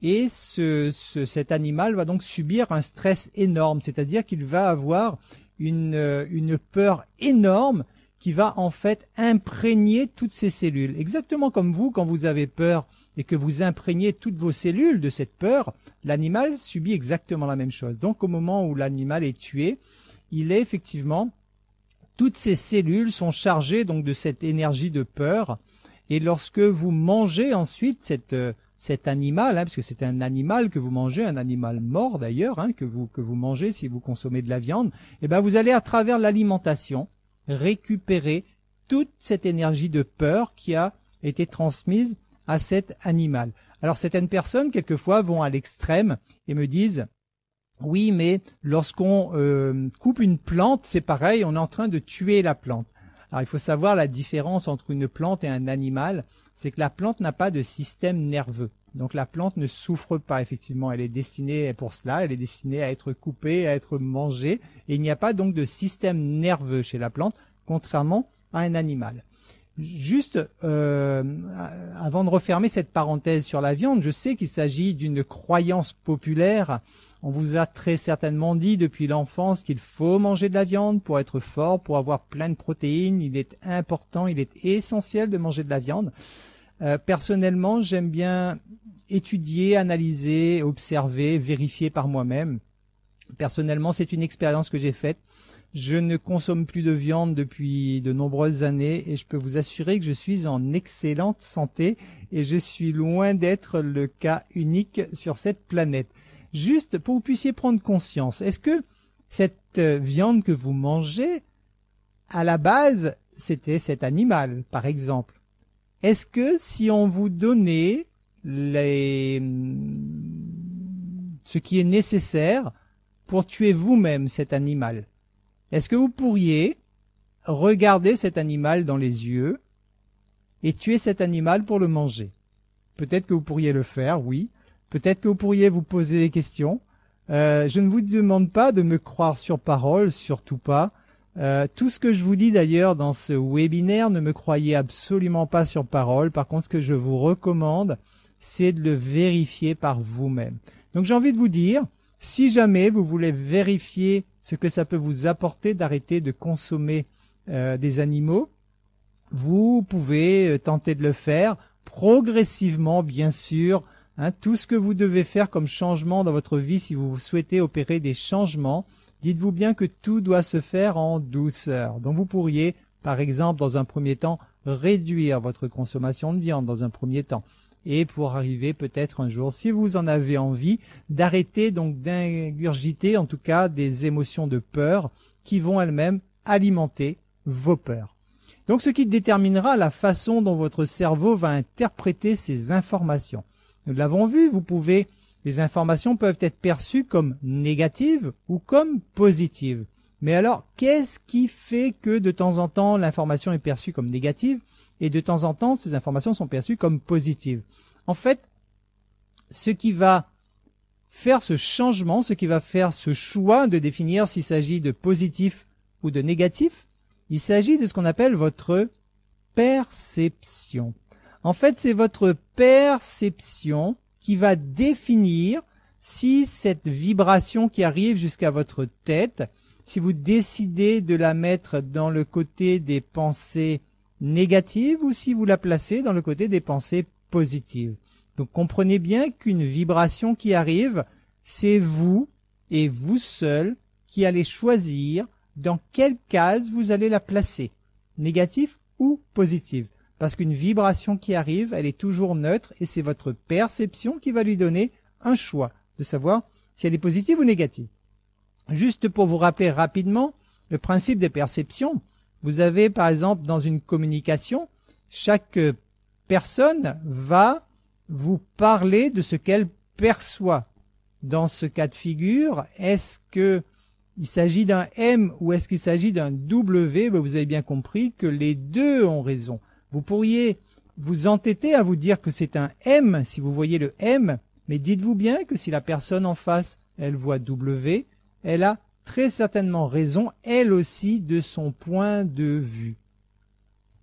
et cet animal va donc subir un stress énorme, c'est-à-dire qu'il va avoir une peur énorme qui va en fait imprégner toutes ses cellules. Exactement comme vous, quand vous avez peur et que vous imprégnez toutes vos cellules de cette peur, l'animal subit exactement la même chose. Donc au moment où l'animal est tué, il est effectivement, toutes ces cellules sont chargées donc de cette énergie de peur, et lorsque vous mangez ensuite cet animal, parce que c'est un animal que vous mangez, un animal mort d'ailleurs, que vous mangez si vous consommez de la viande, et ben vous allez à travers l'alimentation récupérer toute cette énergie de peur qui a été transmise à cet animal. Alors certaines personnes quelquefois vont à l'extrême et me disent: oui, mais lorsqu'on coupe une plante, c'est pareil, on est en train de tuer la plante. Alors il faut savoir la différence entre une plante et un animal, c'est que la plante n'a pas de système nerveux. Donc la plante ne souffre pas, effectivement, elle est destinée pour cela, elle est destinée à être coupée, à être mangée, et il n'y a pas donc de système nerveux chez la plante, contrairement à un animal. Juste avant de refermer cette parenthèse sur la viande, je sais qu'il s'agit d'une croyance populaire. On vous a très certainement dit depuis l'enfance qu'il faut manger de la viande pour être fort, pour avoir plein de protéines. Il est important, il est essentiel de manger de la viande. Personnellement, j'aime bien étudier, analyser, observer, vérifier par moi-même. Personnellement, c'est une expérience que j'ai faite. Je ne consomme plus de viande depuis de nombreuses années et je peux vous assurer que je suis en excellente santé et je suis loin d'être le cas unique sur cette planète. Juste pour que vous puissiez prendre conscience, est-ce que cette viande que vous mangez, à la base, c'était cet animal, par exemple? Est-ce que si on vous donnait ce qui est nécessaire pour tuer vous-même cet animal, est-ce que vous pourriez regarder cet animal dans les yeux et tuer cet animal pour le manger? Peut-être que vous pourriez le faire, oui. Peut-être que vous pourriez vous poser des questions. Je ne vous demande pas de me croire sur parole, surtout pas. Tout ce que je vous dis d'ailleurs dans ce webinaire, ne me croyez absolument pas sur parole. Par contre, ce que je vous recommande, c'est de le vérifier par vous-même. Donc j'ai envie de vous dire, si jamais vous voulez vérifier ce que ça peut vous apporter d'arrêter de consommer des animaux, vous pouvez tenter de le faire progressivement, bien sûr. Tout ce que vous devez faire comme changement dans votre vie, si vous souhaitez opérer des changements, dites-vous bien que tout doit se faire en douceur. Donc vous pourriez, par exemple, dans un premier temps, réduire votre consommation de viande dans un premier temps. Et pour arriver peut-être un jour, si vous en avez envie, d'arrêter donc d'ingurgiter en tout cas des émotions de peur qui vont elles-mêmes alimenter vos peurs. Donc ce qui déterminera la façon dont votre cerveau va interpréter ces informations. Nous l'avons vu, les informations peuvent être perçues comme négatives ou comme positives. Mais alors, qu'est-ce qui fait que de temps en temps l'information est perçue comme négative et de temps en temps ces informations sont perçues comme positives? En fait, ce qui va faire ce changement, ce qui va faire ce choix de définir s'il s'agit de positif ou de négatif, il s'agit de ce qu'on appelle votre perception. En fait, c'est votre perception qui va définir si cette vibration qui arrive jusqu'à votre tête, si vous décidez de la mettre dans le côté des pensées négatives ou si vous la placez dans le côté des pensées positives. Donc comprenez bien qu'une vibration qui arrive, c'est vous et vous seul qui allez choisir dans quelle case vous allez la placer, négative ou positive. Parce qu'une vibration qui arrive, elle est toujours neutre et c'est votre perception qui va lui donner un choix de savoir si elle est positive ou négative. Juste pour vous rappeler rapidement le principe des perceptions, vous avez par exemple dans une communication, chaque personne va vous parler de ce qu'elle perçoit. Dans ce cas de figure, est-ce que il s'agit d'un M ou est-ce qu'il s'agit d'un W? Ben, vous avez bien compris que les deux ont raison. Vous pourriez vous entêter à vous dire que c'est un M si vous voyez le M, mais dites-vous bien que si la personne en face, elle voit W, elle a très certainement raison, elle aussi, de son point de vue.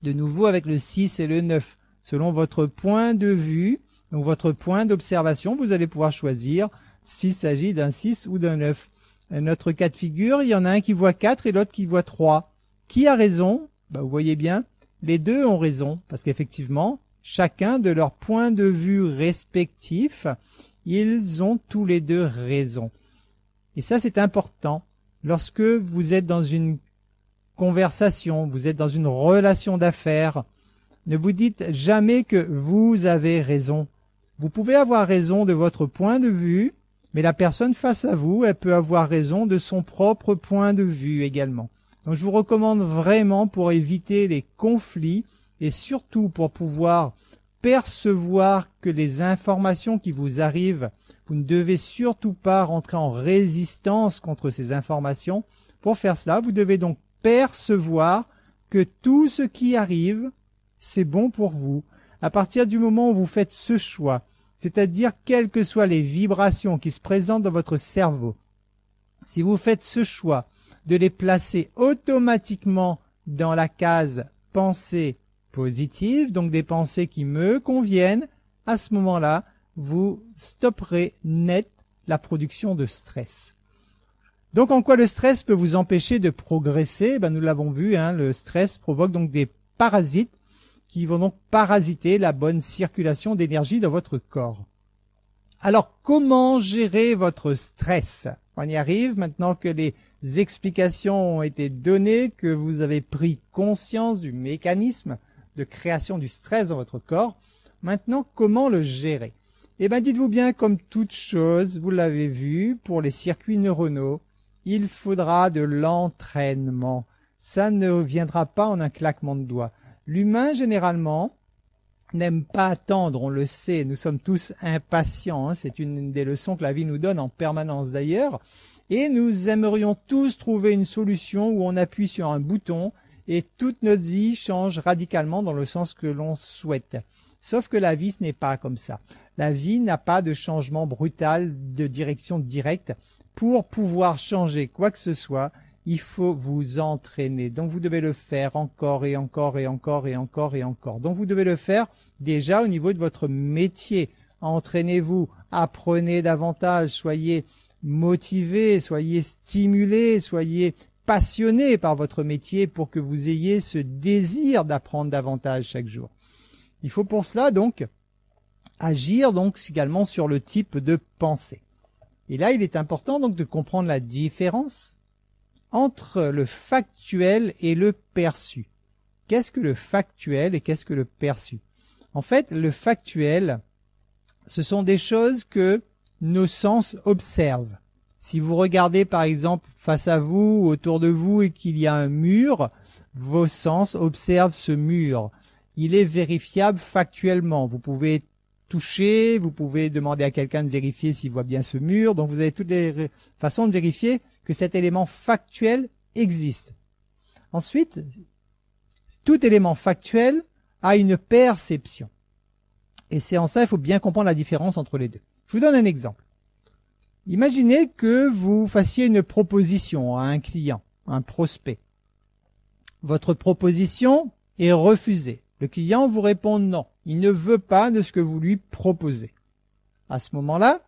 De nouveau avec le 6 et le 9. Selon votre point de vue, donc votre point d'observation, vous allez pouvoir choisir s'il s'agit d'un 6 ou d'un 9. Notre cas de figure, il y en a un qui voit 4 et l'autre qui voit 3. Qui a raison? Ben, vous voyez bien, les deux ont raison, parce qu'effectivement, chacun de leur point de vue respectif, ils ont tous les deux raison. Et ça, c'est important. Lorsque vous êtes dans une conversation, vous êtes dans une relation d'affaires, ne vous dites jamais que vous avez raison. Vous pouvez avoir raison de votre point de vue, mais la personne face à vous, elle peut avoir raison de son propre point de vue également. Donc je vous recommande vraiment, pour éviter les conflits et surtout pour pouvoir percevoir que les informations qui vous arrivent, vous ne devez surtout pas rentrer en résistance contre ces informations. Pour faire cela, vous devez donc percevoir que tout ce qui arrive, c'est bon pour vous. À partir du moment où vous faites ce choix, c'est-à-dire quelles que soient les vibrations qui se présentent dans votre cerveau, si vous faites ce choix de les placer automatiquement dans la case pensée positive, donc des pensées qui me conviennent, à ce moment-là, vous stopperez net la production de stress. Donc en quoi le stress peut vous empêcher de progresser? Nous l'avons vu, le stress provoque donc des parasites qui vont donc parasiter la bonne circulation d'énergie dans votre corps. Alors, comment gérer votre stress? On y arrive maintenant que les explications ont été données, que vous avez pris conscience du mécanisme de création du stress dans votre corps. Maintenant, comment le gérer? Dites-vous bien, comme toute chose, vous l'avez vu, pour les circuits neuronaux, il faudra de l'entraînement. Ça ne viendra pas en un claquement de doigts. L'humain, généralement, n'aime pas attendre, on le sait, nous sommes tous impatients, c'est une des leçons que la vie nous donne en permanence d'ailleurs, et nous aimerions tous trouver une solution où on appuie sur un bouton et toute notre vie change radicalement dans le sens que l'on souhaite. Sauf que la vie, ce n'est pas comme ça. La vie n'a pas de changement brutal de direction directe. Pour pouvoir changer quoi que ce soit, il faut vous entraîner. Donc vous devez le faire encore et encore et encore et encore et encore. Donc vous devez le faire déjà au niveau de votre métier. Entraînez-vous, apprenez davantage, soyez motivés, soyez stimulés, soyez passionnés par votre métier pour que vous ayez ce désir d'apprendre davantage chaque jour. Il faut pour cela donc agir donc également sur le type de pensée. Et là, il est important donc de comprendre la différence entre le factuel et le perçu. Qu'est-ce que le factuel et qu'est-ce que le perçu? En fait, le factuel, ce sont des choses que nos sens observent. Si vous regardez par exemple face à vous, autour de vous, et qu'il y a un mur, vos sens observent ce mur. Il est vérifiable factuellement. Vous pouvez toucher, vous pouvez demander à quelqu'un de vérifier s'il voit bien ce mur. Donc vous avez toutes les façons de vérifier que cet élément factuel existe. Ensuite, tout élément factuel a une perception. Et c'est en ça qu'il faut bien comprendre la différence entre les deux. Je vous donne un exemple. Imaginez que vous fassiez une proposition à un client, un prospect. Votre proposition est refusée. Le client vous répond non. Il ne veut pas de ce que vous lui proposez. À ce moment-là,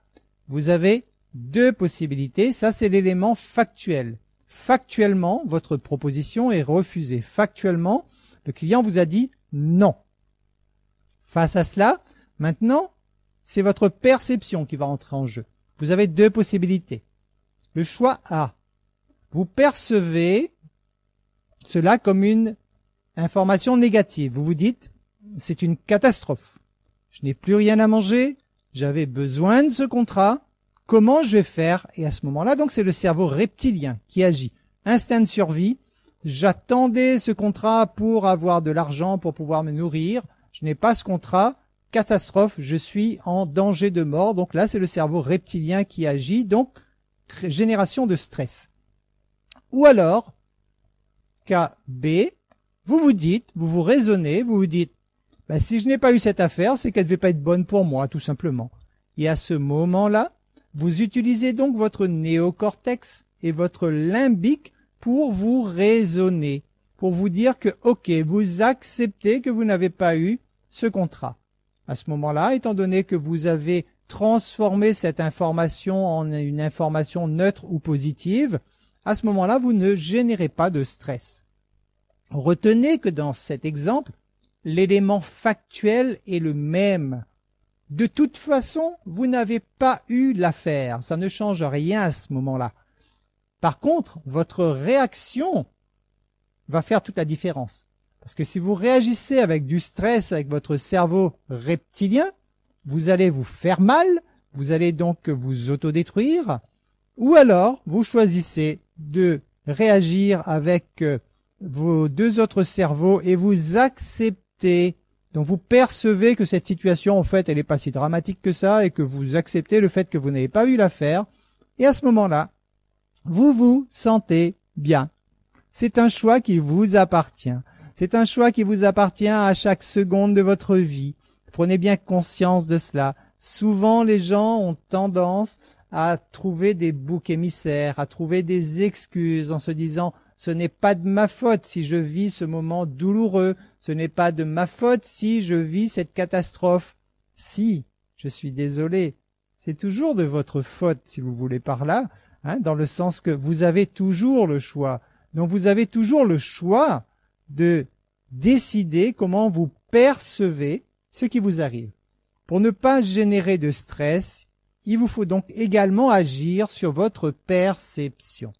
vous avez deux possibilités. Ça, c'est l'élément factuel. Factuellement, votre proposition est refusée. Factuellement, le client vous a dit non. Face à cela, maintenant, c'est votre perception qui va entrer en jeu. Vous avez deux possibilités. Le choix A. Vous percevez cela comme une information négative. Vous vous dites, c'est une catastrophe. Je n'ai plus rien à manger. J'avais besoin de ce contrat. Comment je vais faire? Et à ce moment-là, donc, c'est le cerveau reptilien qui agit. Instinct de survie. J'attendais ce contrat pour avoir de l'argent, pour pouvoir me nourrir. Je n'ai pas ce contrat. catastrophe, je suis en danger de mort. Donc là, c'est le cerveau reptilien qui agit, donc génération de stress. Ou alors, cas B, vous vous raisonnez, vous vous dites, ben, si je n'ai pas eu cette affaire, c'est qu'elle ne devait pas être bonne pour moi, tout simplement. Et à ce moment-là, vous utilisez donc votre néocortex et votre limbique pour vous raisonner, pour vous dire que, ok, vous acceptez que vous n'avez pas eu ce contrat. À ce moment-là, étant donné que vous avez transformé cette information en une information neutre ou positive, à ce moment-là, vous ne générez pas de stress. Retenez que dans cet exemple, l'élément factuel est le même. De toute façon, vous n'avez pas eu l'affaire. Ça ne change rien à ce moment-là. Par contre, votre réaction va faire toute la différence. Parce que si vous réagissez avec du stress, avec votre cerveau reptilien, vous allez vous faire mal, vous allez donc vous autodétruire, ou alors vous choisissez de réagir avec vos deux autres cerveaux et vous acceptez. Donc vous percevez que cette situation, en fait, elle n'est pas si dramatique que ça et que vous acceptez le fait que vous n'avez pas eu l'affaire. Et à ce moment-là, vous vous sentez bien. C'est un choix qui vous appartient. C'est un choix qui vous appartient à chaque seconde de votre vie. Prenez bien conscience de cela. Souvent, les gens ont tendance à trouver des boucs émissaires, à trouver des excuses en se disant « ce n'est pas de ma faute si je vis ce moment douloureux, ce n'est pas de ma faute si je vis cette catastrophe. Si, je suis désolé, c'est toujours de votre faute si vous voulez par là, hein, dans le sens que vous avez toujours le choix. Donc vous avez toujours le choix de décider comment vous percevez ce qui vous arrive. Pour ne pas générer de stress, il vous faut donc également agir sur votre perception.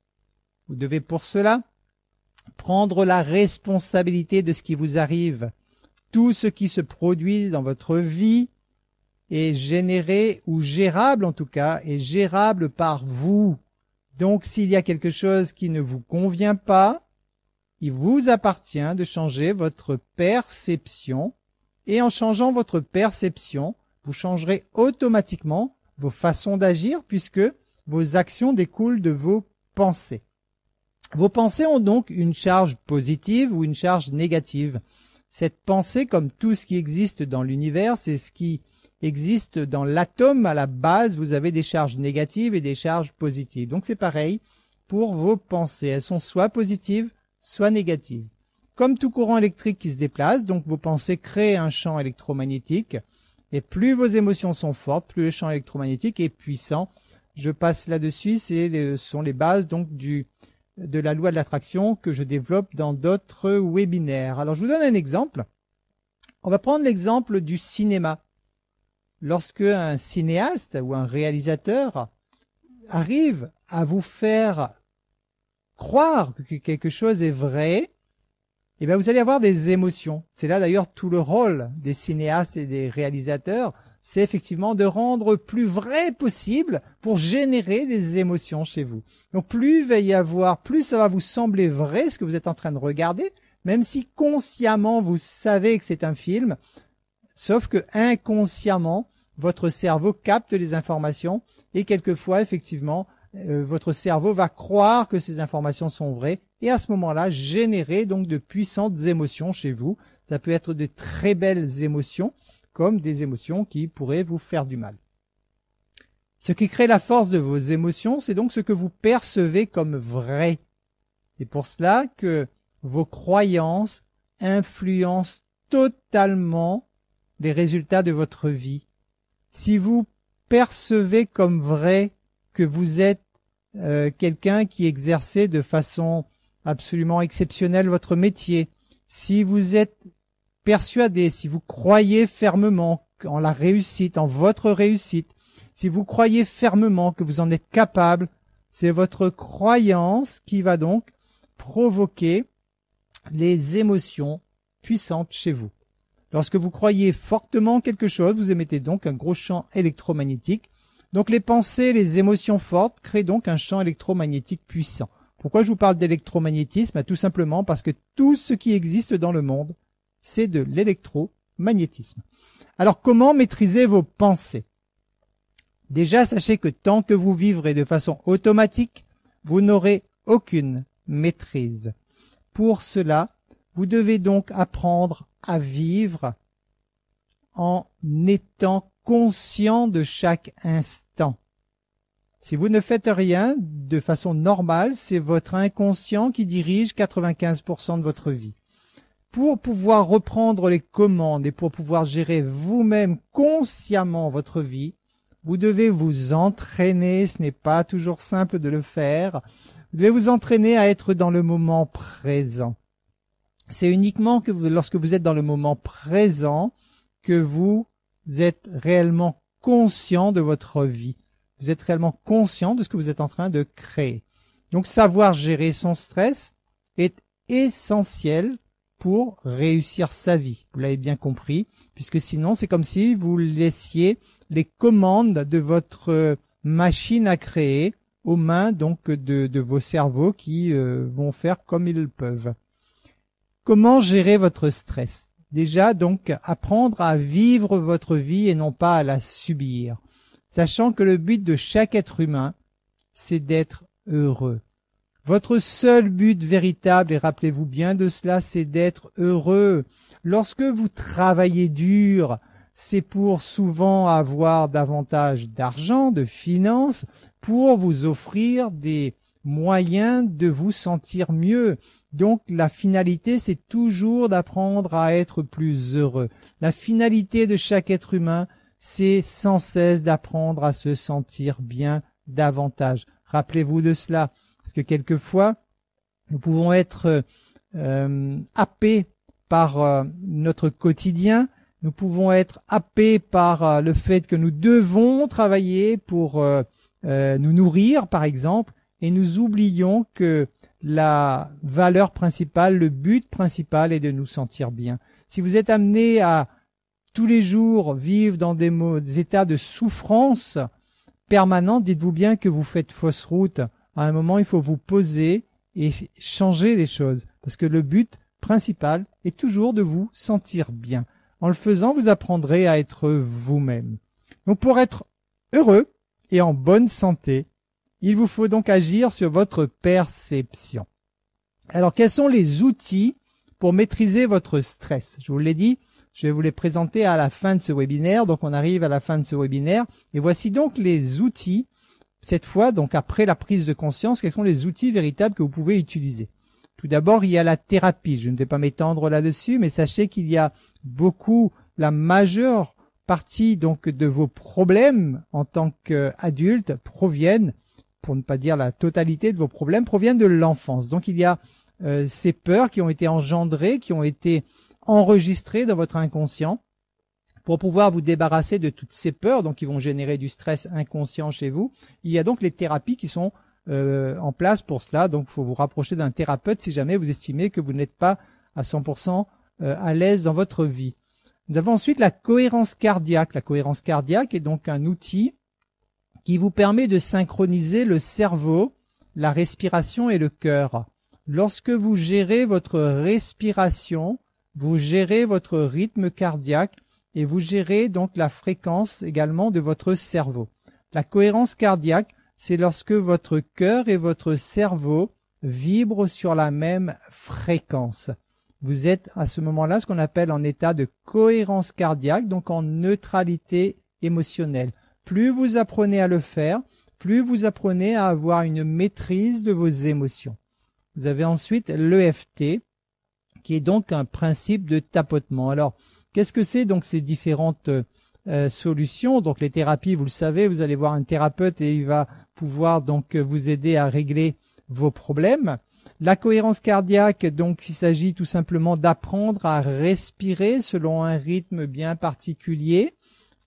Vous devez pour cela prendre la responsabilité de ce qui vous arrive. Tout ce qui se produit dans votre vie est généré, ou gérable en tout cas, est gérable par vous. Donc s'il y a quelque chose qui ne vous convient pas, il vous appartient de changer votre perception. Et en changeant votre perception, vous changerez automatiquement vos façons d'agir puisque vos actions découlent de vos pensées. Vos pensées ont donc une charge positive ou une charge négative. Cette pensée, comme tout ce qui existe dans l'univers, c'est ce qui existe dans l'atome à la base. Vous avez des charges négatives et des charges positives. Donc c'est pareil pour vos pensées. Elles sont soit positives, soit négatives. Comme tout courant électrique qui se déplace, donc vos pensées créent un champ électromagnétique. Et plus vos émotions sont fortes, plus le champ électromagnétique est puissant. Je passe là-dessus, ce sont les bases donc de la loi de l'attraction que je développe dans d'autres webinaires. Alors je vous donne un exemple. On va prendre l'exemple du cinéma. Lorsque un cinéaste ou un réalisateur arrive à vous faire croire que quelque chose est vrai, eh bien vous allez avoir des émotions. C'est là d'ailleurs tout le rôle des cinéastes et des réalisateurs, c'est effectivement de rendre plus vrai possible pour générer des émotions chez vous. Donc plus il va y avoir, plus ça va vous sembler vrai ce que vous êtes en train de regarder, même si consciemment vous savez que c'est un film, sauf que inconsciemment votre cerveau capte les informations et quelquefois effectivement votre cerveau va croire que ces informations sont vraies et à ce moment-là générer donc de puissantes émotions chez vous. Ça peut être de très belles émotions comme des émotions qui pourraient vous faire du mal. Ce qui crée la force de vos émotions, c'est donc ce que vous percevez comme vrai. C'est pour cela que vos croyances influencent totalement les résultats de votre vie. Si vous percevez comme vrai que vous êtes quelqu'un qui exerçait de façon absolument exceptionnelle votre métier, si vous êtes persuadé, si vous croyez fermement en la réussite, en votre réussite, si vous croyez fermement que vous en êtes capable, c'est votre croyance qui va donc provoquer les émotions puissantes chez vous. Lorsque vous croyez fortement quelque chose, vous émettez donc un gros champ électromagnétique. Donc les pensées, les émotions fortes créent donc un champ électromagnétique puissant. Pourquoi je vous parle d'électromagnétisme? Tout simplement parce que tout ce qui existe dans le monde, c'est de l'électromagnétisme. Alors, comment maîtriser vos pensées? Déjà, sachez que tant que vous vivrez de façon automatique, vous n'aurez aucune maîtrise. Pour cela, vous devez donc apprendre à vivre en étant conscient de chaque instant. Si vous ne faites rien de façon normale, c'est votre inconscient qui dirige 95% de votre vie. Pour pouvoir reprendre les commandes et pour pouvoir gérer vous-même consciemment votre vie, vous devez vous entraîner, ce n'est pas toujours simple de le faire, vous devez vous entraîner à être dans le moment présent. C'est uniquement que lorsque vous êtes dans le moment présent que vous êtes réellement conscient de votre vie. Vous êtes réellement conscient de ce que vous êtes en train de créer. Donc savoir gérer son stress est essentiel pour réussir sa vie. Vous l'avez bien compris, puisque sinon c'est comme si vous laissiez les commandes de votre machine à créer aux mains donc de vos cerveaux qui vont faire comme ils le peuvent. Comment gérer votre stress? Déjà donc apprendre à vivre votre vie et non pas à la subir. Sachant que le but de chaque être humain, c'est d'être heureux. Votre seul but véritable, et rappelez-vous bien de cela, c'est d'être heureux. Lorsque vous travaillez dur, c'est pour souvent avoir davantage d'argent, de finances, pour vous offrir des moyens de vous sentir mieux. Donc la finalité, c'est toujours d'apprendre à être plus heureux. La finalité de chaque être humain, c'est sans cesse d'apprendre à se sentir bien davantage. Rappelez-vous de cela, parce que quelquefois, nous pouvons être happés par notre quotidien, nous pouvons être happés par le fait que nous devons travailler pour nous nourrir, par exemple, et nous oublions que la valeur principale, le but principal est de nous sentir bien. Si vous êtes amené à tous les jours vivre dans des états de souffrance permanente, dites-vous bien que vous faites fausse route. À un moment, il faut vous poser et changer les choses, parce que le but principal est toujours de vous sentir bien. En le faisant, vous apprendrez à être vous-même. Donc pour être heureux et en bonne santé, il vous faut donc agir sur votre perception. Alors quels sont les outils pour maîtriser votre stress? Je vous l'ai dit, je vais vous les présenter à la fin de ce webinaire. Donc on arrive à la fin de ce webinaire et voici donc les outils. Cette fois, donc après la prise de conscience, quels sont les outils véritables que vous pouvez utiliser? Tout d'abord, il y a la thérapie. Je ne vais pas m'étendre là-dessus, mais sachez qu'il y a beaucoup, la majeure partie donc de vos problèmes en tant qu'adulte proviennent, pour ne pas dire la totalité de vos problèmes, proviennent de l'enfance. Donc il y a ces peurs qui ont été engendrées, qui ont été enregistrées dans votre inconscient. Pour pouvoir vous débarrasser de toutes ces peurs, donc qui vont générer du stress inconscient chez vous, il y a donc les thérapies qui sont en place pour cela. Donc il faut vous rapprocher d'un thérapeute si jamais vous estimez que vous n'êtes pas à 100% à l'aise dans votre vie. Nous avons ensuite la cohérence cardiaque. La cohérence cardiaque est donc un outil qui vous permet de synchroniser le cerveau, la respiration et le cœur. Lorsque vous gérez votre respiration, vous gérez votre rythme cardiaque et vous gérez donc la fréquence également de votre cerveau. La cohérence cardiaque, c'est lorsque votre cœur et votre cerveau vibrent sur la même fréquence. Vous êtes à ce moment-là ce qu'on appelle en état de cohérence cardiaque, donc en neutralité émotionnelle. Plus vous apprenez à le faire, plus vous apprenez à avoir une maîtrise de vos émotions. Vous avez ensuite l'EFT, qui est donc un principe de tapotement. Alors, qu'est-ce que c'est donc ces différentes solutions? Donc les thérapies, vous le savez, vous allez voir un thérapeute et il va pouvoir donc vous aider à régler vos problèmes. La cohérence cardiaque, donc il s'agit tout simplement d'apprendre à respirer selon un rythme bien particulier.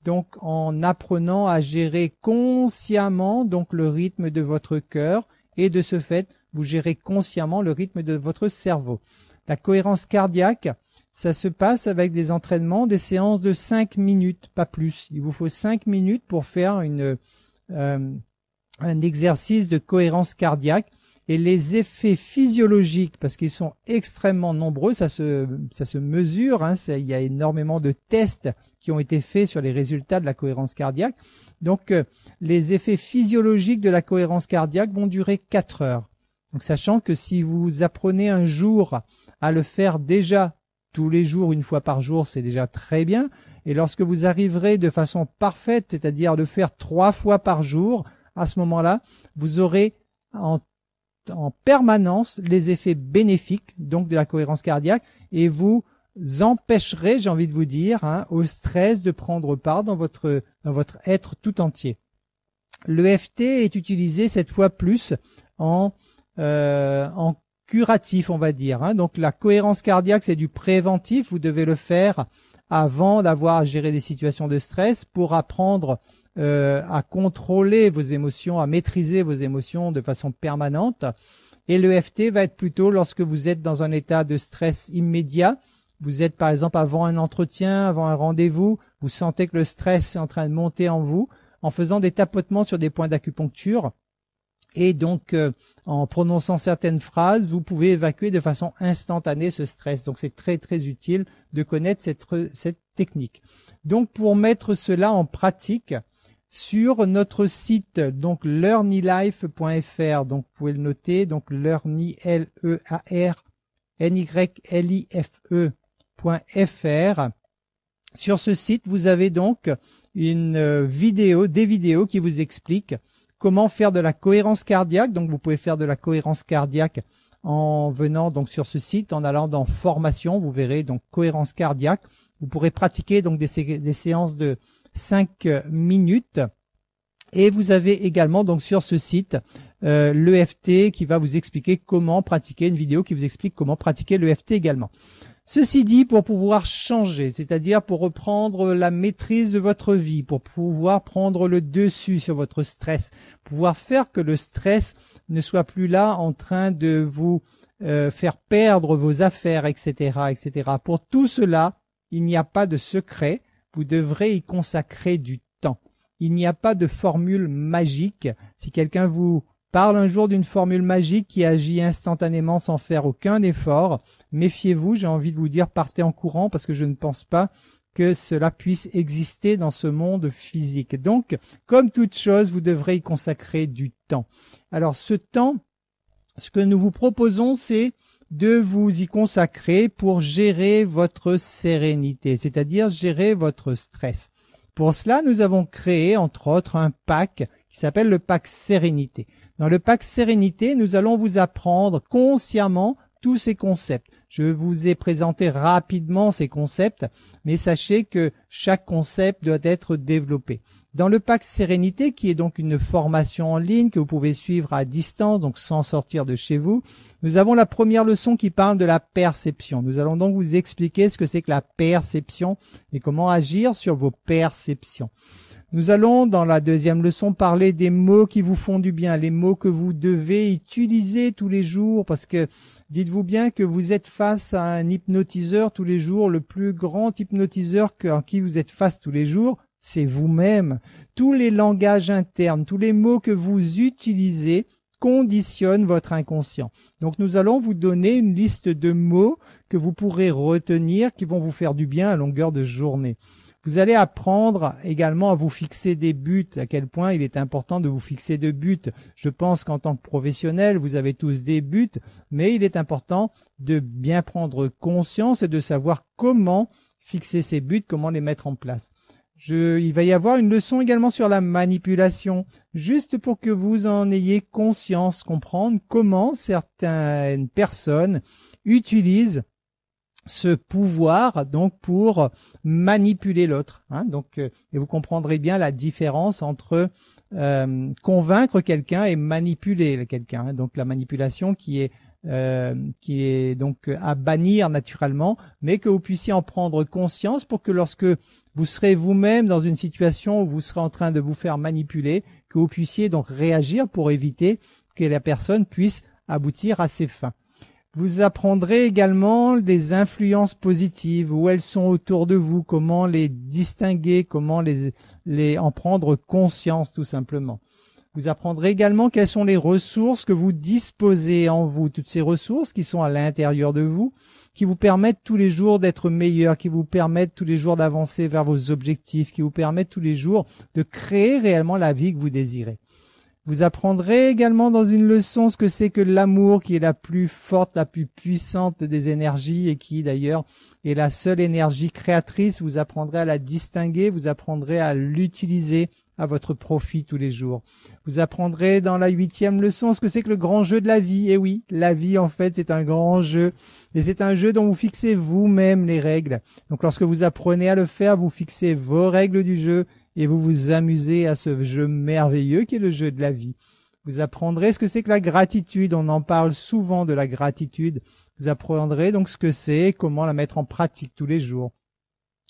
Donc en apprenant à gérer consciemment donc le rythme de votre cœur et de ce fait, vous gérez consciemment le rythme de votre cerveau. La cohérence cardiaque, ça se passe avec des entraînements, des séances de 5 minutes, pas plus. Il vous faut 5 minutes pour faire un exercice de cohérence cardiaque. Et les effets physiologiques, parce qu'ils sont extrêmement nombreux, ça se mesure, hein, il y a énormément de tests qui ont été faits sur les résultats de la cohérence cardiaque. Donc, les effets physiologiques de la cohérence cardiaque vont durer 4 heures. Donc, sachant que si vous apprenez un jour à le faire déjà tous les jours, 1 fois par jour, c'est déjà très bien. Et lorsque vous arriverez de façon parfaite, c'est-à-dire le faire 3 fois par jour, à ce moment-là, vous aurez en permanence les effets bénéfiques donc de la cohérence cardiaque et vous empêcherez, j'ai envie de vous dire, hein, au stress de prendre part dans votre être tout entier. L'EFT est utilisé cette fois plus en curatif, on va dire, hein. Donc la cohérence cardiaque, c'est du préventif. Vous devez le faire avant d'avoir à gérer des situations de stress pour apprendre à contrôler vos émotions, à maîtriser vos émotions de façon permanente. Et l'EFT va être plutôt lorsque vous êtes dans un état de stress immédiat. Vous êtes par exemple avant un entretien, avant un rendez-vous, vous sentez que le stress est en train de monter en vous, en faisant des tapotements sur des points d'acupuncture. Et donc, en prononçant certaines phrases, vous pouvez évacuer de façon instantanée ce stress. Donc, c'est très, très utile de connaître cette technique. Donc, pour mettre cela en pratique, sur notre site, donc learnylife.fr, donc vous pouvez le noter, donc learny, L-E-A-R-N-Y-L-I-F-E.fr. Sur ce site, vous avez donc des vidéos qui vous expliquent comment faire de la cohérence cardiaque. Donc, vous pouvez faire de la cohérence cardiaque en venant donc sur ce site, en allant dans formation, vous verrez donc cohérence cardiaque. Vous pourrez pratiquer donc des séances de 5 minutes. Et vous avez également donc sur ce site l'EFT qui va vous expliquer comment pratiquer, une vidéo qui vous explique comment pratiquer l'EFT également. Ceci dit, pour pouvoir changer, c'est-à-dire pour reprendre la maîtrise de votre vie, pour pouvoir prendre le dessus sur votre stress, pouvoir faire que le stress ne soit plus là en train de vous faire perdre vos affaires, etc., etc. Pour tout cela, il n'y a pas de secret. Vous devrez y consacrer du temps. Il n'y a pas de formule magique. Si quelqu'un vous parle un jour d'une formule magique qui agit instantanément sans faire aucun effort, méfiez-vous, j'ai envie de vous dire, partez en courant parce que je ne pense pas que cela puisse exister dans ce monde physique. Donc, comme toute chose, vous devrez y consacrer du temps. Alors, ce temps, ce que nous vous proposons, c'est de vous y consacrer pour gérer votre sérénité, c'est-à-dire gérer votre stress. Pour cela, nous avons créé, entre autres, un pack qui s'appelle le pack Sérénité. Dans le pack Sérénité, nous allons vous apprendre consciemment tous ces concepts. Je vous ai présenté rapidement ces concepts, mais sachez que chaque concept doit être développé. Dans le pack Sérénité, qui est donc une formation en ligne que vous pouvez suivre à distance, donc sans sortir de chez vous, nous avons la première leçon qui parle de la perception. Nous allons donc vous expliquer ce que c'est que la perception et comment agir sur vos perceptions. Nous allons, dans la deuxième leçon, parler des mots qui vous font du bien, les mots que vous devez utiliser tous les jours, parce que dites-vous bien que vous êtes face à un hypnotiseur tous les jours, le plus grand hypnotiseur en qui vous êtes face tous les jours, c'est vous-même. Tous les langages internes, tous les mots que vous utilisez conditionnent votre inconscient. Donc nous allons vous donner une liste de mots que vous pourrez retenir, qui vont vous faire du bien à longueur de journée. Vous allez apprendre également à vous fixer des buts, à quel point il est important de vous fixer de buts. Je pense qu'en tant que professionnel, vous avez tous des buts, mais il est important de bien prendre conscience et de savoir comment fixer ces buts, comment les mettre en place. Il va y avoir une leçon également sur la manipulation, juste pour que vous en ayez conscience, comprendre comment certaines personnes utilisent ce pouvoir donc pour manipuler l'autre, hein. Donc et vous comprendrez bien la différence entre convaincre quelqu'un et manipuler quelqu'un, hein. Donc la manipulation qui est donc à bannir naturellement, mais que vous puissiez en prendre conscience pour que lorsque vous serez vous-même dans une situation où vous serez en train de vous faire manipuler, que vous puissiez donc réagir pour éviter que la personne puisse aboutir à ses fins. Vous apprendrez également les influences positives, où elles sont autour de vous, comment les distinguer, comment en prendre conscience tout simplement. Vous apprendrez également quelles sont les ressources que vous disposez en vous, toutes ces ressources qui sont à l'intérieur de vous, qui vous permettent tous les jours d'être meilleur, qui vous permettent tous les jours d'avancer vers vos objectifs, qui vous permettent tous les jours de créer réellement la vie que vous désirez. Vous apprendrez également dans une leçon ce que c'est que l'amour, qui est la plus forte, la plus puissante des énergies et qui d'ailleurs est la seule énergie créatrice. Vous apprendrez à la distinguer, vous apprendrez à l'utiliser à votre profit tous les jours. Vous apprendrez dans la 8e leçon ce que c'est que le grand jeu de la vie. Et oui, la vie en fait c'est un grand jeu. Et c'est un jeu dont vous fixez vous-même les règles. Donc lorsque vous apprenez à le faire, vous fixez vos règles du jeu et vous vous amusez à ce jeu merveilleux qui est le jeu de la vie. Vous apprendrez ce que c'est que la gratitude. On en parle souvent de la gratitude. Vous apprendrez donc ce que c'est et comment la mettre en pratique tous les jours.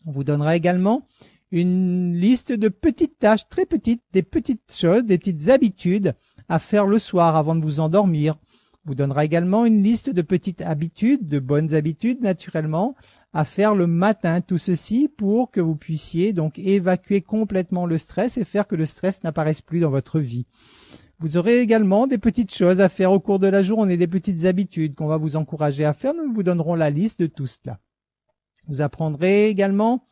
On vous donnera également une liste de petites tâches, très petites, des petites choses, des petites habitudes à faire le soir avant de vous endormir. On vous donnera également une liste de petites habitudes, de bonnes habitudes naturellement, à faire le matin. Tout ceci pour que vous puissiez donc évacuer complètement le stress et faire que le stress n'apparaisse plus dans votre vie. Vous aurez également des petites choses à faire au cours de la journée, des petites habitudes qu'on va vous encourager à faire. Nous vous donnerons la liste de tout cela. Vous apprendrez également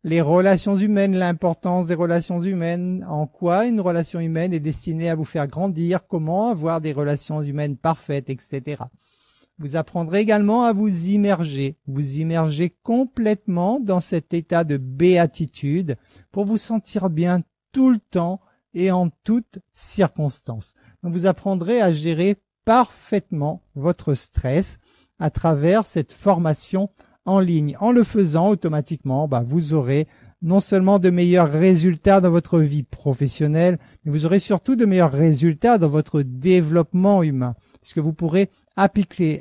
les relations humaines, l'importance des relations humaines, en quoi une relation humaine est destinée à vous faire grandir, comment avoir des relations humaines parfaites, etc. Vous apprendrez également à vous immerger complètement dans cet état de béatitude pour vous sentir bien tout le temps et en toutes circonstances. Donc vous apprendrez à gérer parfaitement votre stress à travers cette formation en ligne. En le faisant automatiquement, vous aurez non seulement de meilleurs résultats dans votre vie professionnelle, mais vous aurez surtout de meilleurs résultats dans votre développement humain, puisque vous pourrez appliquer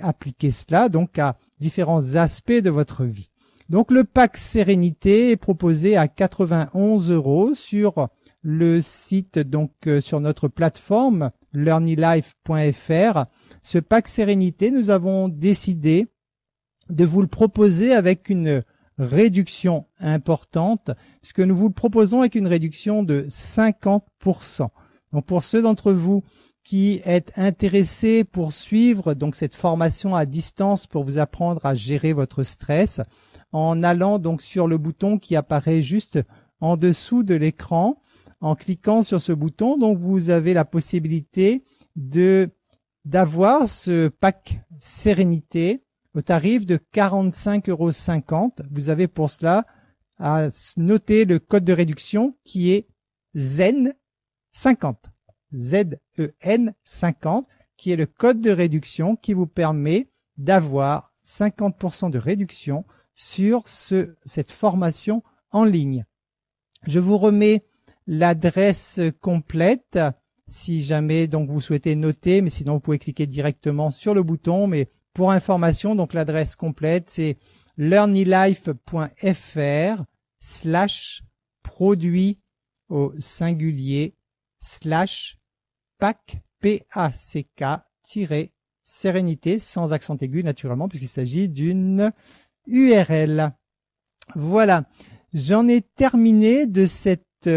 cela donc à différents aspects de votre vie. Donc le pack Sérénité est proposé à 91 € sur le site, donc sur notre plateforme learnylife.fr. Ce pack Sérénité, nous avons décidé de vous le proposer avec une réduction importante, puisque nous vous le proposons avec une réduction de 50%. Donc pour ceux d'entre vous qui êtes intéressés pour suivre donc cette formation à distance pour vous apprendre à gérer votre stress, en allant donc sur le bouton qui apparaît juste en dessous de l'écran, en cliquant sur ce bouton, donc vous avez la possibilité d'avoir ce pack Sérénité au tarif de 45,50 €. Vous avez pour cela à noter le code de réduction qui est ZEN50. ZEN50, qui est le code de réduction qui vous permet d'avoir 50% de réduction sur cette formation en ligne. Je vous remets l'adresse complète si jamais donc vous souhaitez noter, mais sinon vous pouvez cliquer directement sur le bouton. Mais pour information, donc l'adresse complète, c'est learnylife.fr/produit au singulier /pack PACK-sérénité sans accent aigu naturellement puisqu'il s'agit d'une URL. Voilà, j'en ai terminé de cette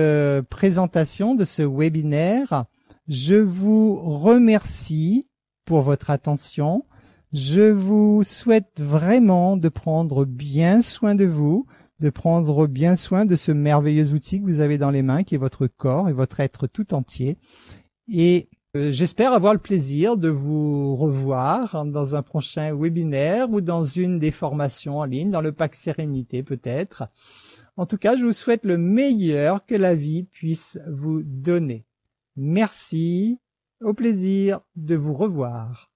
présentation de ce webinaire. Je vous remercie pour votre attention. Je vous souhaite vraiment de prendre bien soin de vous, de prendre bien soin de ce merveilleux outil que vous avez dans les mains, qui est votre corps et votre être tout entier. Et j'espère avoir le plaisir de vous revoir dans un prochain webinaire ou dans une des formations en ligne, dans le pack Sérénité peut-être. En tout cas, je vous souhaite le meilleur que la vie puisse vous donner. Merci, au plaisir de vous revoir.